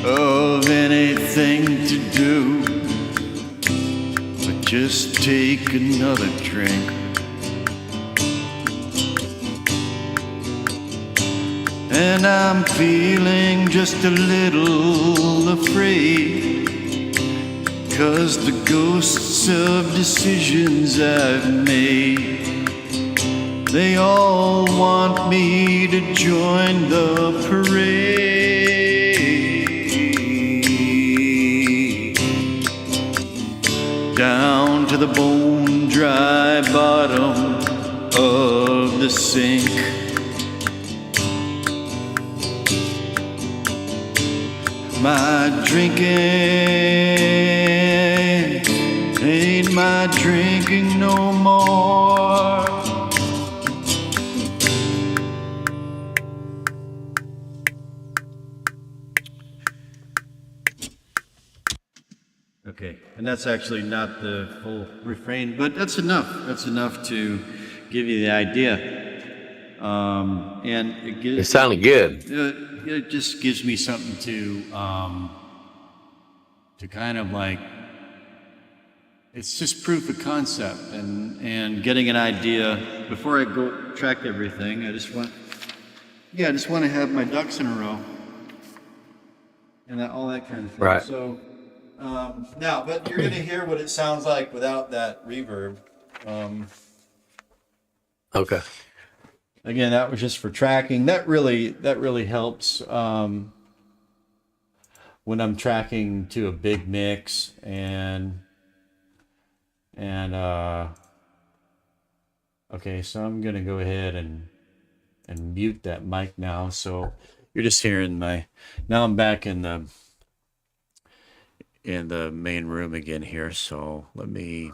of anything to do but just take another drink. And I'm feeling just a little afraid, 'cause the ghosts of decisions I've made, they all want me to join the parade. Down to the bone dry bottom of the sink. My drinking ain't my drinking no more. Okay, and that's actually not the full refrain, but that's enough. That's enough to give you the idea. And it gives. It sounded good. It just gives me something to kind of like, it's just proof of concept and getting an idea. Before I go track everything, I just want to have my ducks in a row and all that kind of thing. Right. So now, but you're gonna hear what it sounds like without that reverb. Okay. Again, that was just for tracking. That really helps when I'm tracking to a big mix and okay, so I'm gonna go ahead and mute that mic now. So you're just hearing now I'm back in the main room again here. So let me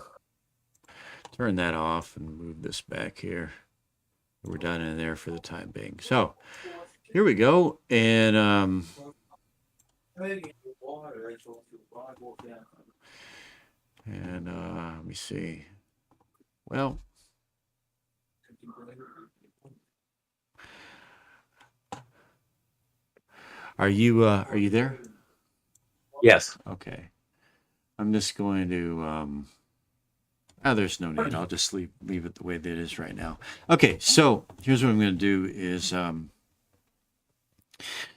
turn that off and move this back here. We're done in there for the time being. So here we go. And let me see. Well, are you there? Yes. Okay. I'm just going to there's no need. I'll just leave it the way that it is right now. Okay, so here's what I'm going to do is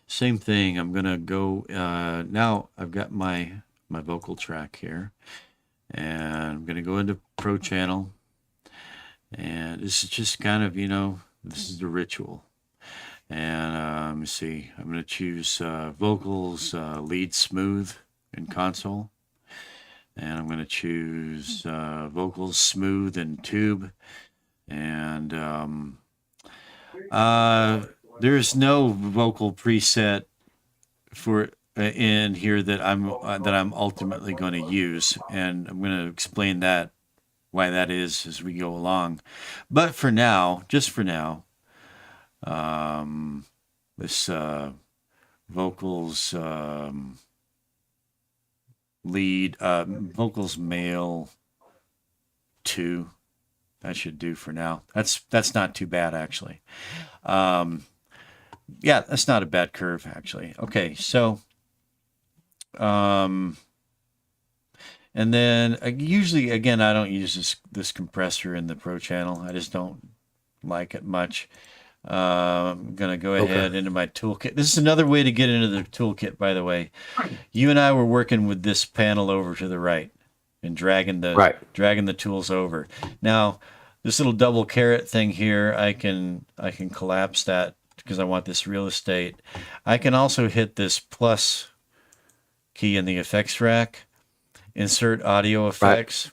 same thing. I'm going to go now I've got my vocal track here, and I'm going to go into Pro Channel, and this is just kind of, this is the ritual. And let me see. I'm going to choose vocals, lead smooth in console. And I'm going to choose vocals smooth and tube. And there's no vocal preset for in here that I'm ultimately going to use, and I'm going to explain that why that is as we go along. But for now, just for now, this vocals lead vocals male 2. That should do for now. That's not too bad actually. Yeah, that's not a bad curve actually. Okay, so and then usually again I don't use this compressor in the Pro channel. I just don't like it much. I'm gonna go ahead into my toolkit. This is another way to get into the toolkit, by the way. You and I were working with this panel over to the right and dragging the tools over. Now, this little double caret thing here, I can collapse that because I want this real estate. I can also hit this plus key in the effects rack, insert audio effects,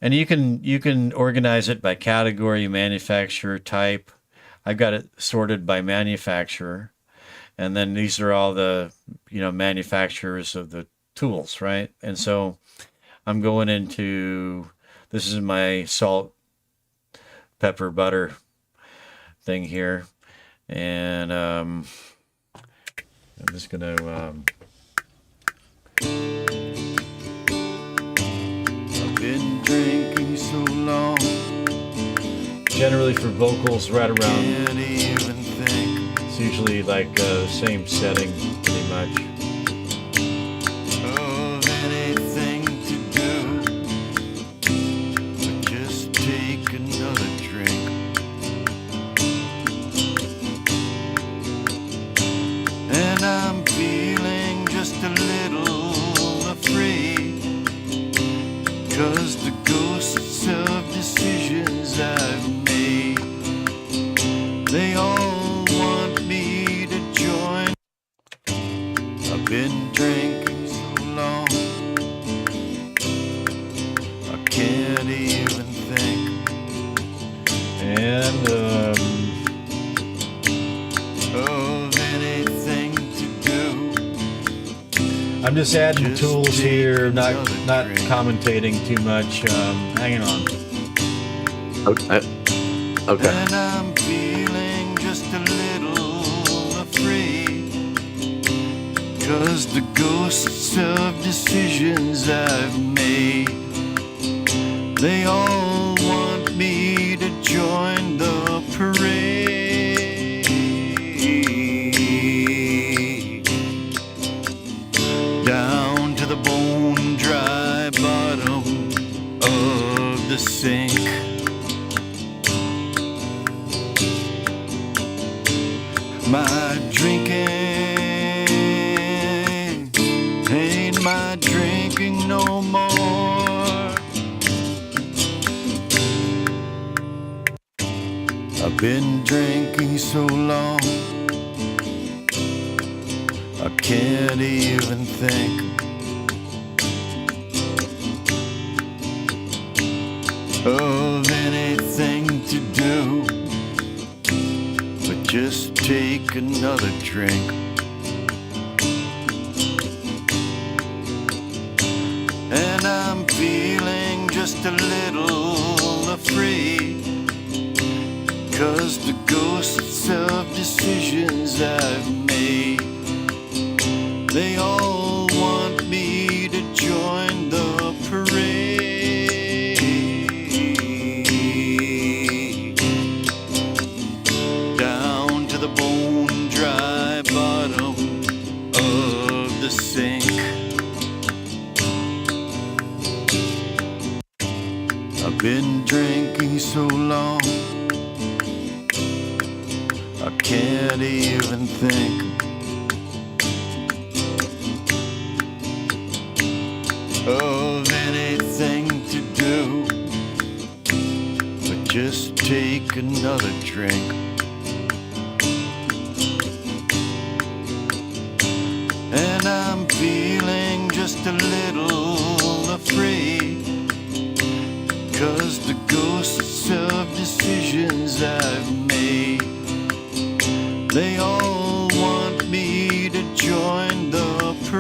and you can organize it by category, manufacturer, type. I've got it sorted by manufacturer, and then these are all the manufacturers of the tools, right? And so I'm going into, this is my salt, pepper, butter thing here, and I'm just gonna I've been drinking so long. Generally for vocals, right around. Can't even think. It's usually like the same setting, pretty much. Of anything to do, but just take another drink. And I'm feeling just a little afraid, 'cause the ghosts of decisions I've made, they all want me to join. I've been drinking so long, I can't even think. And of anything to do. I'm just adding tools here, not commentating too much. Hanging on. Okay. And I'm feeling just a little afraid, 'cause the ghosts of decisions I've made, they all want me to join the parade. Down to the bone dry bottom of the sink. My drinking ain't my drinking no more. I've been drinking so long, I can't even think. Of anything to do, but just take another drink. And I'm feeling just a little afraid, 'cause the ghosts of decisions I've made, they all want me to join the parade. Down to the bone dry bottom of the sink. I've been drinking so long, I can't even think. Of anything to do, but just take another drink. And I'm feeling just a little afraid, 'cause the ghosts of decisions I've made, they all want me to join the parade.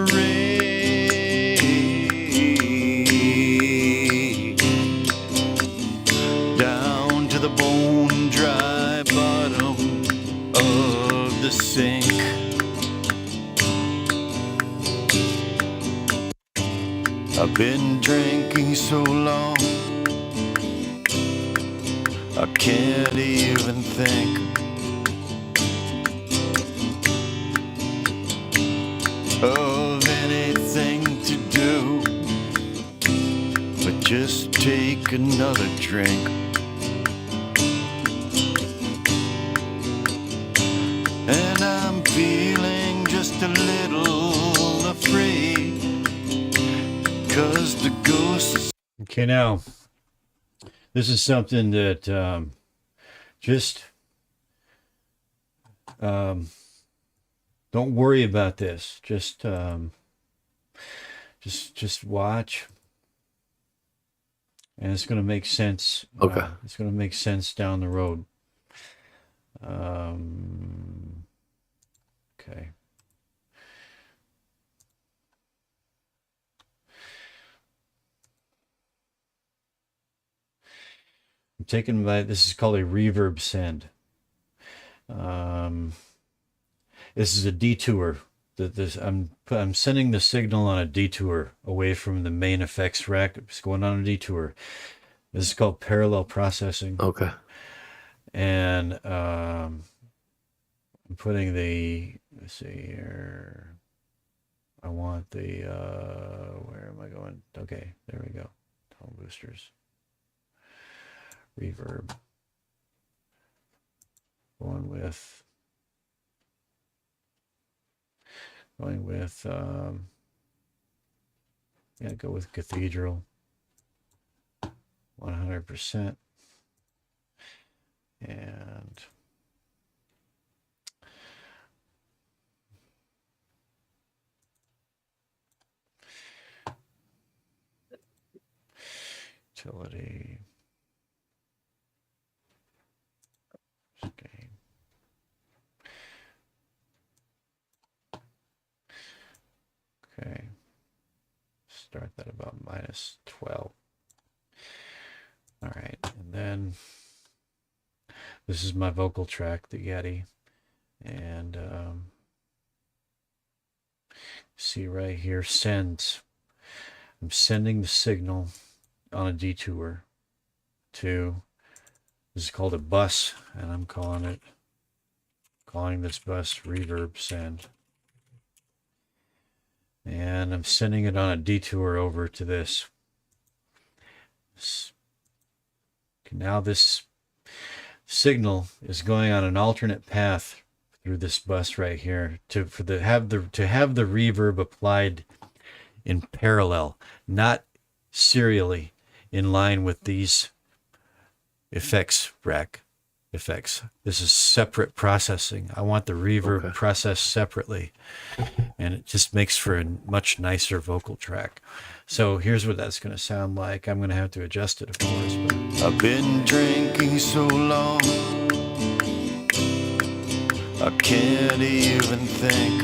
Been drinking so long, I can't even think of anything to do but just take another drink. And I'm feeling just a little afraid, 'cause the ghosts. Okay, now this is something that just don't worry about this. Just watch, and it's going to make sense. Okay. It's going to make sense down the road. Okay. I'm taking this is called a reverb send. This is a detour. I'm sending the signal on a detour away from the main effects rack. It's going on a detour. This is called parallel processing. Okay. And I'm putting let's see here. I want where am I going? Okay, there we go. Tone boosters. Reverb. Going with go with Cathedral 100%. And utility. Okay. Okay. Start that about -12. All right. And then this is my vocal track, the Yeti. And see right here, sends. I'm sending the signal on a detour to, this is called a bus, and I'm calling this bus reverb send. And I'm sending it on a detour over to this. Now this signal is going on an alternate path through this bus right here to have the reverb applied in parallel, not serially in line with these effects rack effects. This is separate processing. I want the reverb processed separately, and it just makes for a much nicer vocal track. So here's what that's going to sound like. I'm going to have to adjust it, of course. But I've been drinking so long, I can't even think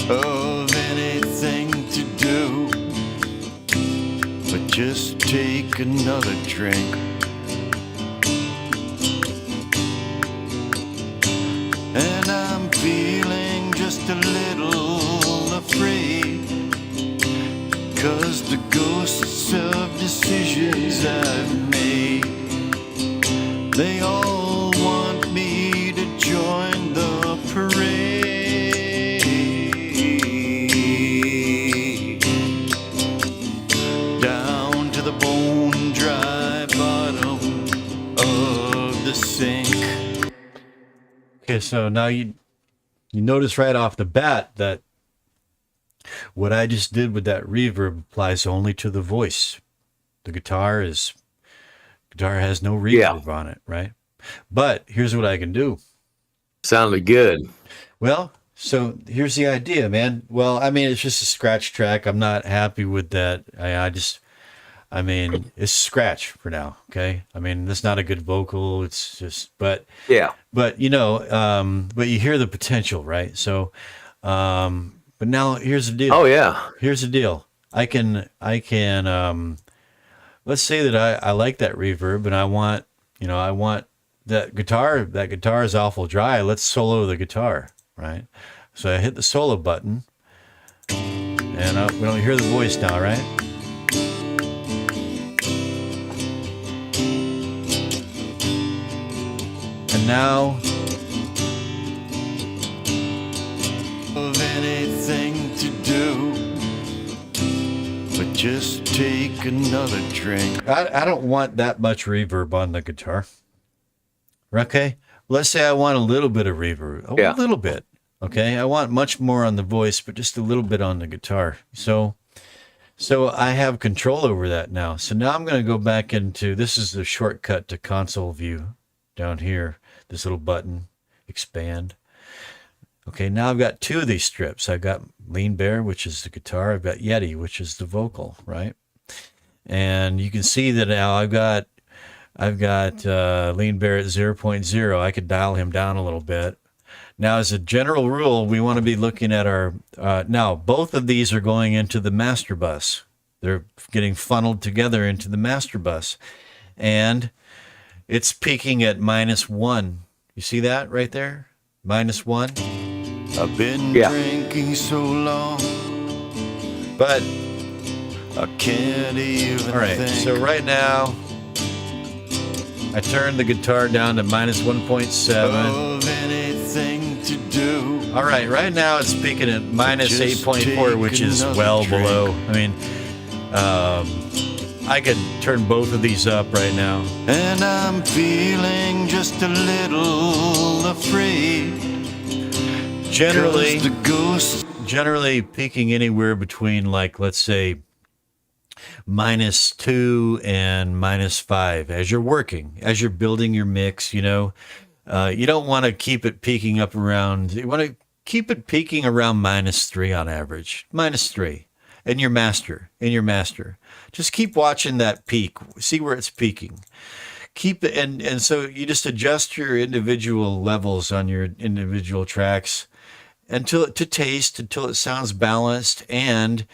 of anything to do but just take another drink. And I'm feeling just a little afraid, 'cause the ghosts of decisions I've made, they all want me to join the parade. Down to the bone dry bottom of the sink. okay, so now you notice right off the bat that what I just did with that reverb applies only to the voice. The guitar has no reverb on it, right? But here's what I can do. Sounded good. Well, so here's the idea, man. Well, I mean, it's just a scratch track. I'm not happy with that. I mean, it's scratch for now. Okay. I mean, that's not a good vocal. It's just, but Yeah. but you hear the potential, right? So, but now here's the deal. Oh yeah. Here's the deal. I can, let's say that I like that reverb and I want that guitar is awful dry. Let's solo the guitar, right? So I hit the solo button, and we don't hear the voice now, right? And now, Of anything to do, but just take another drink. I don't want that much reverb on the guitar. Okay? Let's say I want a little bit of reverb. Yeah. A little bit. Okay? I want much more on the voice, but just a little bit on the guitar. So I have control over that now. So now I'm going to go back into, this is the shortcut to console view down here. This little button, expand. Okay, now I've got two of these strips. I've got Lean Bear, which is the guitar. I've got Yeti, which is the vocal, right? And you can see that now I've got Lean Bear at 0.0. I could dial him down a little bit. Now, as a general rule, we want to be looking at our, now both of these are going into the master bus. They're getting funneled together into the master bus. And it's peaking at -1. You see that right there? -1. I've been Yeah. drinking so long, But, I can't even all right, think. so right now, I turned the guitar down to -1.7. Of anything to do. All right now it's peaking at Just -8.4, which take is another well drink. below. I mean, I could turn both of these up right now. And I'm feeling just a little afraid. 'Cause Generally, the ghost peaking anywhere between, like, let's say, -2 and -5 as you're working, as you're building your mix. You don't want to keep it peaking up around. You want to keep it peaking around -3 on average, -3. In your master. Just keep watching that peak. See where it's peaking. Keep it, and so you just adjust your individual levels on your individual tracks until it sounds balanced, and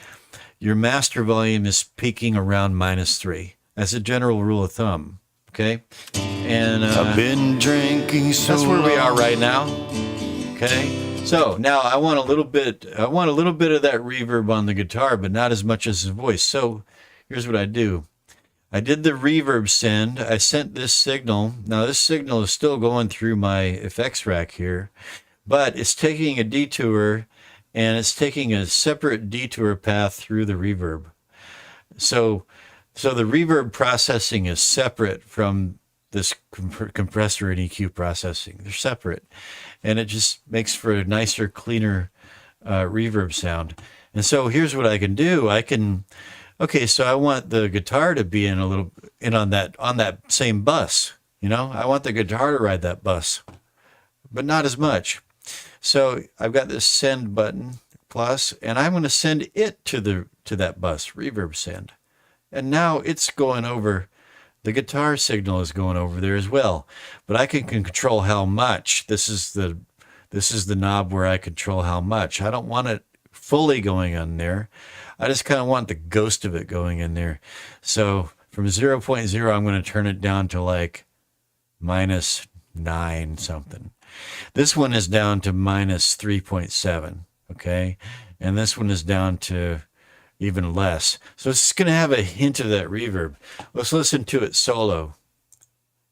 your master volume is peaking around -3 as a general rule of thumb. Okay, and I've been drinking so that's where we are long. right now. Okay. So now I want a little bit of that reverb on the guitar, but not as much as the voice. So here's what I do. I did the reverb send. I sent this signal. Now this signal is still going through my effects rack here, but it's taking a detour, and it's taking a separate detour path through the reverb. So the reverb processing is separate from this compressor and EQ processing. They're separate, and it just makes for a nicer, cleaner reverb sound. And so here's what I can do. So I want the guitar to be on that same bus. I want the guitar to ride that bus, but not as much. So I've got this send button plus, and I'm going to send it to that bus, reverb send. And now it's going over. The guitar signal is going over there as well, but I can control how much. This is the knob where I control how much. I don't want it fully going on there. I just kind of want the ghost of it going in there. So from 0.0, I'm going to turn it down to like -9 something. This one is down to -3.7. Okay. And this one is down to even less. So it's going to have a hint of that reverb. Let's listen to it solo.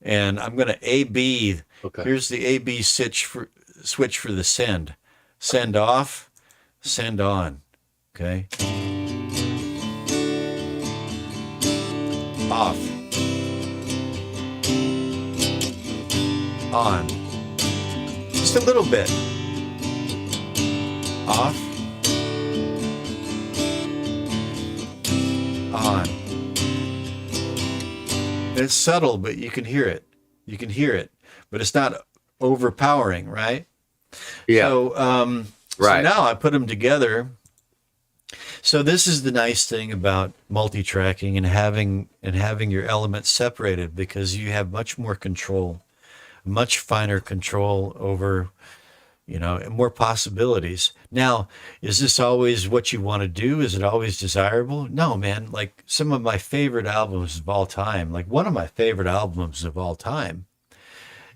And I'm going to A-B. Okay. Here's the A-B switch for the send. Send off, send on. Okay. Off. On. Just a little bit. Off. On. It's subtle, but you can hear it. But it's not overpowering, right? Yeah. So, Right. So now I put them together. So this is the nice thing about multi-tracking and having your elements separated, because you have much more control, much finer control over, and more possibilities. Now, is this always what you want to do? Is it always desirable? No, man. Like some of my favorite albums of all time, like one of my favorite albums of all time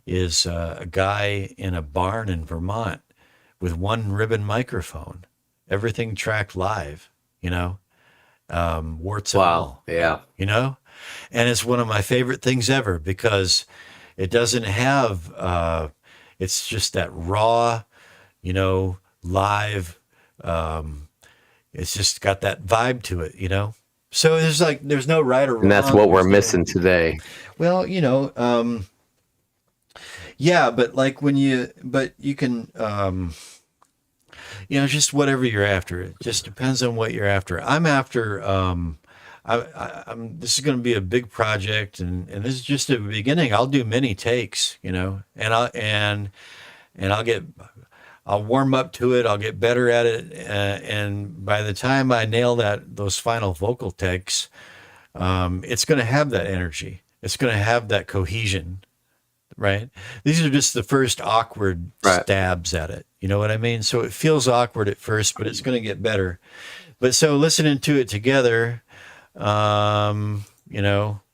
is a guy in a barn in Vermont with one ribbon microphone, everything tracked live, warts and Wow. all, Yeah. and it's one of my favorite things ever because it doesn't have, it's just that raw, live, it's just got that vibe to it. So there's no right or wrong. And that's what we're There's missing today. well, yeah, but like but you can, just whatever you're after. It just depends on what you're after. I'm after, this is going to be a big project, and this is just a beginning. I'll do many takes, and I'll warm up to it. I'll get better at it, and by the time I nail those final vocal takes, it's going to have that energy. It's going to have that cohesion, right? These are just the first awkward stabs at it. You know what I mean? So it feels awkward at first, but it's going to get better. But so listening to it together, kind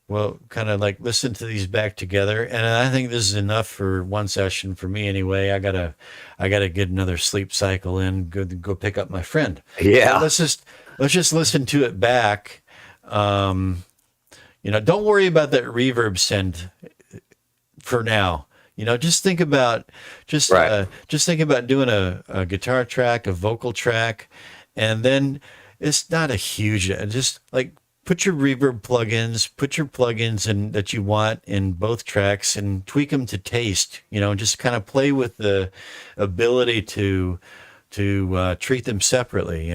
of like listen to these back together. And I think this is enough for one session for me anyway. I gotta get another sleep cycle in, go pick up my friend. Yeah. So let's just listen to it back. Don't worry about that reverb send for now. Just think about doing a guitar track, a vocal track, and then it's not a huge. Just like put your reverb plugins, put your plugins in that you want in both tracks, and tweak them to taste. Just kind of play with the ability to treat them separately.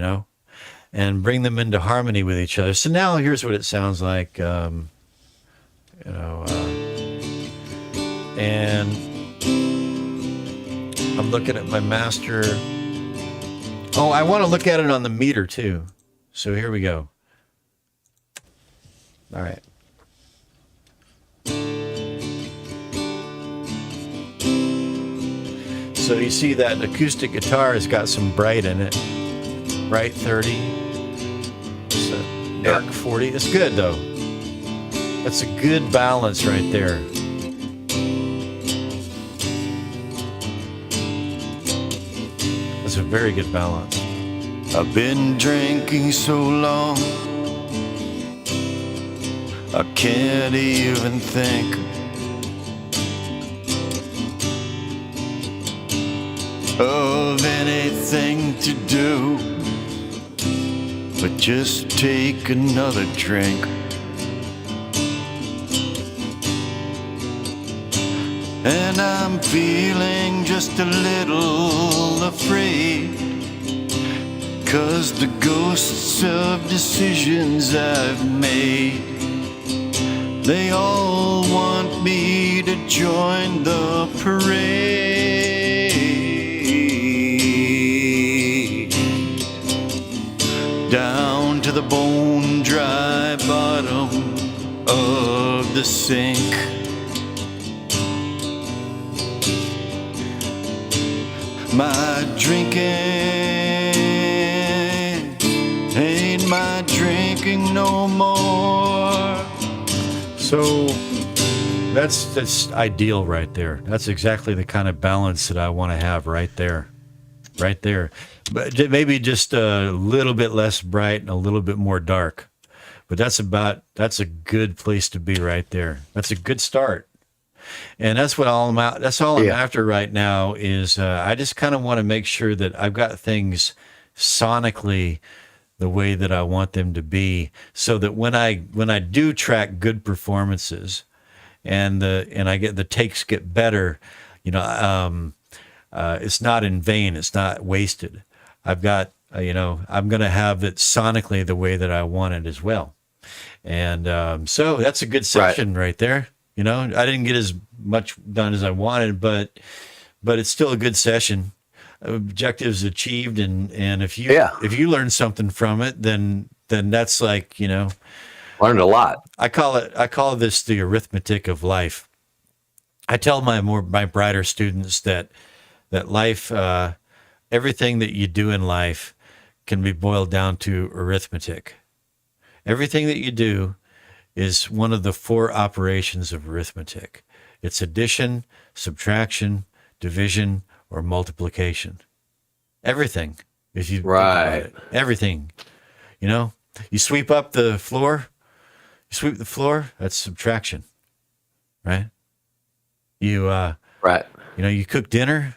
And bring them into harmony with each other. So now here's what it sounds like. And I'm looking at my master. Oh, I want to look at it on the meter too. So here we go. All right. So you see that acoustic guitar has got some bright in it. Bright 30. Dark 40. It's good though. That's a good balance right there. That's a very good balance. I've been drinking so long I can't even think of anything to do but just take another drink. And I'm feeling just a little afraid, 'cause the ghosts of decisions I've made, they all want me to join the parade. Down to the bone dry bottom of the sink. My drinking ain't my drinking no more. So that's ideal right there. That's exactly the kind of balance that I want to have right there. Right there. But maybe just a little bit less bright and a little bit more dark. But that's a good place to be right there. That's a good start. And that's what I'm after right now is I just kind of want to make sure that I've got things sonically the way that I want them to be, so that when I do track good performances and I get the takes get better, it's not in vain, it's not wasted. I've got I'm going to have it sonically the way that I want it as well. And so that's a good session right there. I didn't get as much done as I wanted, but it's still a good session. Objectives achieved, and if you learn something from it, then that's like learned a lot. I call this the arithmetic of life. I tell my brighter students that life, everything that you do in life can be boiled down to arithmetic. Everything that you do is one of the 4 operations of arithmetic. It's addition, subtraction, division, or multiplication. Everything. If you think Right. about it, everything. You know, you sweep up the floor. You sweep the floor. That's subtraction, right? You Right. you cook dinner.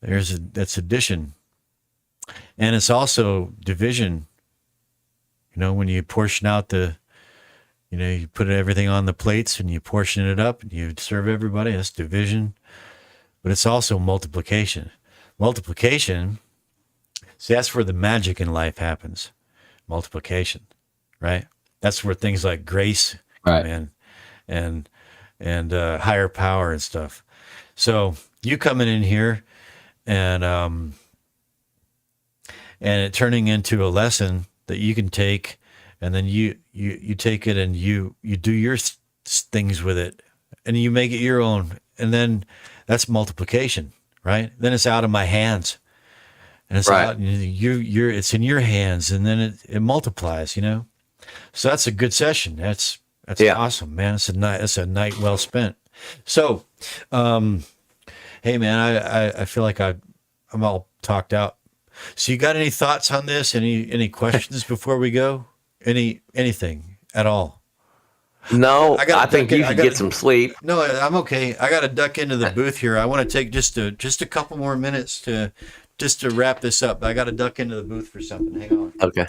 That's addition, and it's also division. When you portion out you put everything on the plates and you portion it up and you serve everybody. That's division, but it's also multiplication. Multiplication. See, that's where the magic in life happens. Multiplication, right? That's where things like grace come Right. in, and higher power and stuff. So you coming in here and it turning into a lesson that you can take, and then you take it and you do your things with it, and you make it your own, and then that's multiplication, right? Then it's out of my hands, and it's Right. out. It's in your hands, and then it multiplies. So that's a good session. That's Yeah. awesome, man. It's a night well spent. So, hey, man, I feel like I'm all talked out. So you got any thoughts on this? Any questions before we go? Anything at all? No, I gotta I think duck you in- I should gotta- get some sleep. No, I'm okay. I got to duck into the booth here. I want to take just a couple more minutes to wrap this up. I got to duck into the booth for something. Hang on. Okay.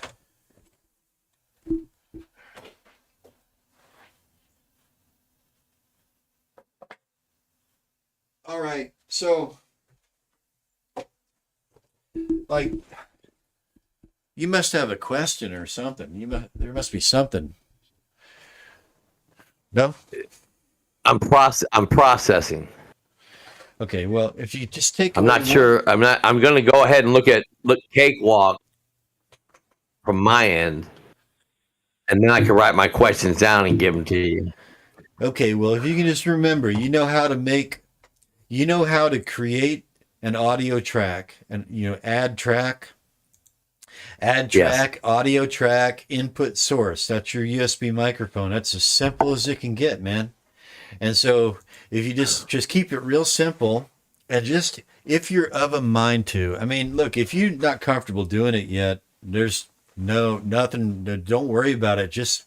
All right. So, like, you must have a question or something. There must be something. No? I'm processing. Okay. Well, if you just take. I'm away not one- sure. I'm going to go ahead and look cakewalk from my end, and then I can write my questions down and give them to you. Okay. Well, if you can just remember, you know how to create an audio track, and add track. Add track, audio track, input source. That's your USB microphone. That's as simple as it can get, man. And so if you just keep it real simple, and just if you're of a mind to, I mean, look, if you're not comfortable doing it yet, there's nothing. Don't worry about it. Just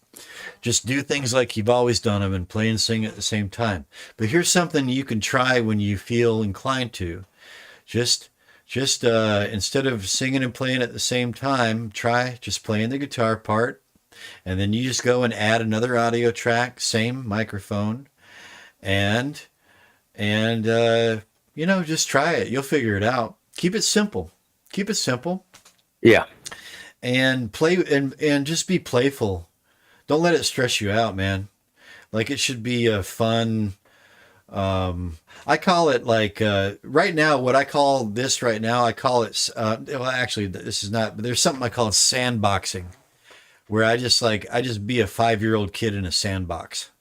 do things like you've always done them and play and sing at the same time. But here's something you can try when you feel inclined to. Just instead of singing and playing at the same time, try just playing the guitar part, and then you just go and add another audio track, same microphone, and just try it. You'll figure it out. Keep it simple. Yeah. And play and just be playful. Don't let it stress you out, man. Like, it should be a fun. I call it like right now. What I call this right now, I call it. Well, actually, this is not. But there's something I call sandboxing, where I just be a 5-year-old kid in a sandbox.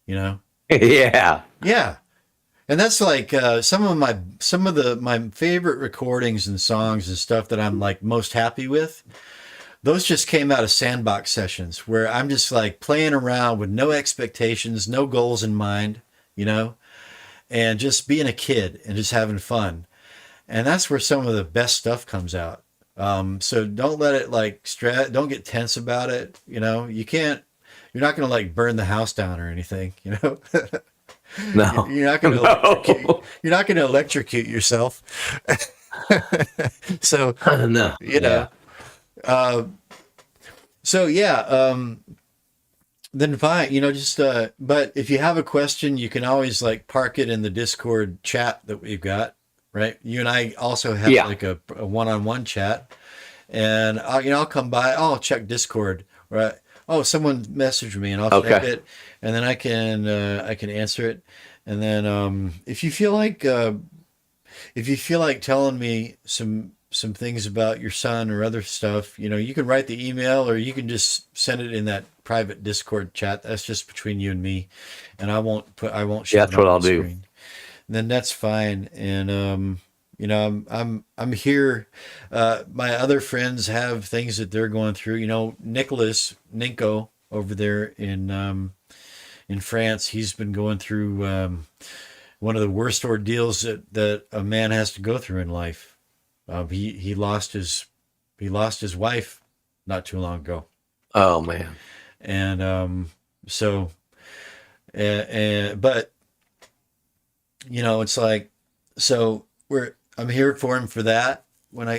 Yeah. Yeah, and that's like some of my favorite recordings and songs and stuff that I'm like most happy with. Those just came out of sandbox sessions where I'm just like playing around with no expectations, no goals in mind, and just being a kid and just having fun. And that's where some of the best stuff comes out. So don't let it don't get tense about it. You're not going to like burn the house down or anything, No. You're not going to No. you're not going to electrocute yourself. So, No. so yeah, then fine, but if you have a question, you can always like park it in the Discord chat that we've got, right? You and I also have like a one-on-one chat, and I'll come by, I'll check Discord, right? Oh, someone messaged me, and I'll check it, and then I can answer it, and then if you feel like telling me some things about your son or other stuff, you can write the email, or you can just send it in that private Discord chat. That's just between you and me, and I won't share That's it what on I'll the do. screen. Then that's fine. And I'm here. My other friends have things that they're going through. Ninko over there in France, he's been going through one of the worst ordeals that a man has to go through in life. He lost his wife not too long ago, Oh man. and so but it's like, so I'm here for him for that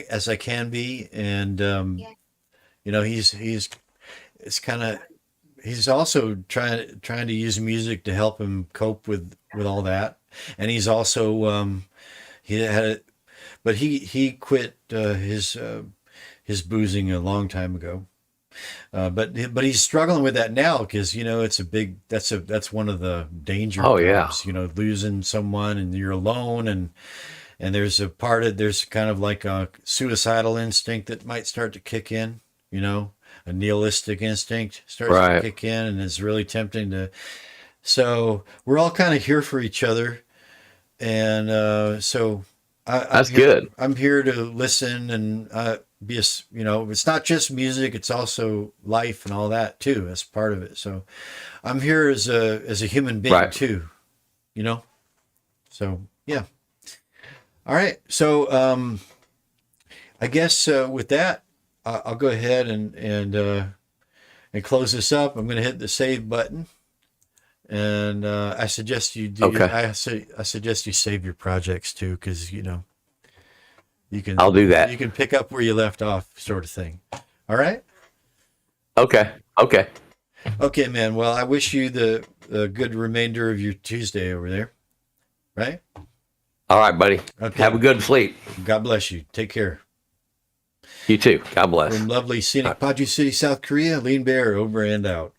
as I can be, and he's it's kind of, he's also trying to use music to help him cope with all that, and he's also he had a, but he quit his boozing a long time ago. But he's struggling with that now because it's a big, that's one of the danger Oh, yeah. times, losing someone and you're alone, and there's there's kind of like a suicidal instinct that might start to kick in, a nihilistic instinct starts Right. to kick in, and it's really tempting to. So we're all kind of here for each other, and so That's I'm here, good. I'm here to listen and be it's not just music, it's also life and all that too. That's part of it. So I'm here as a human being Right. too, So yeah. All right. So I guess with that, I'll go ahead and close this up. I'm going to hit the save button, and I suggest you do. Okay. I suggest you save your projects too, because you can. I'll do that. You can pick up where you left off, sort of thing. All right. Okay. Okay. Okay, man. Well, I wish you the good remainder of your Tuesday over there. Right. All right, buddy. Okay. Have a good sleep. God bless you. Take care. You too. God bless. From lovely scenic Paju City, South Korea, Lean Bear over and out.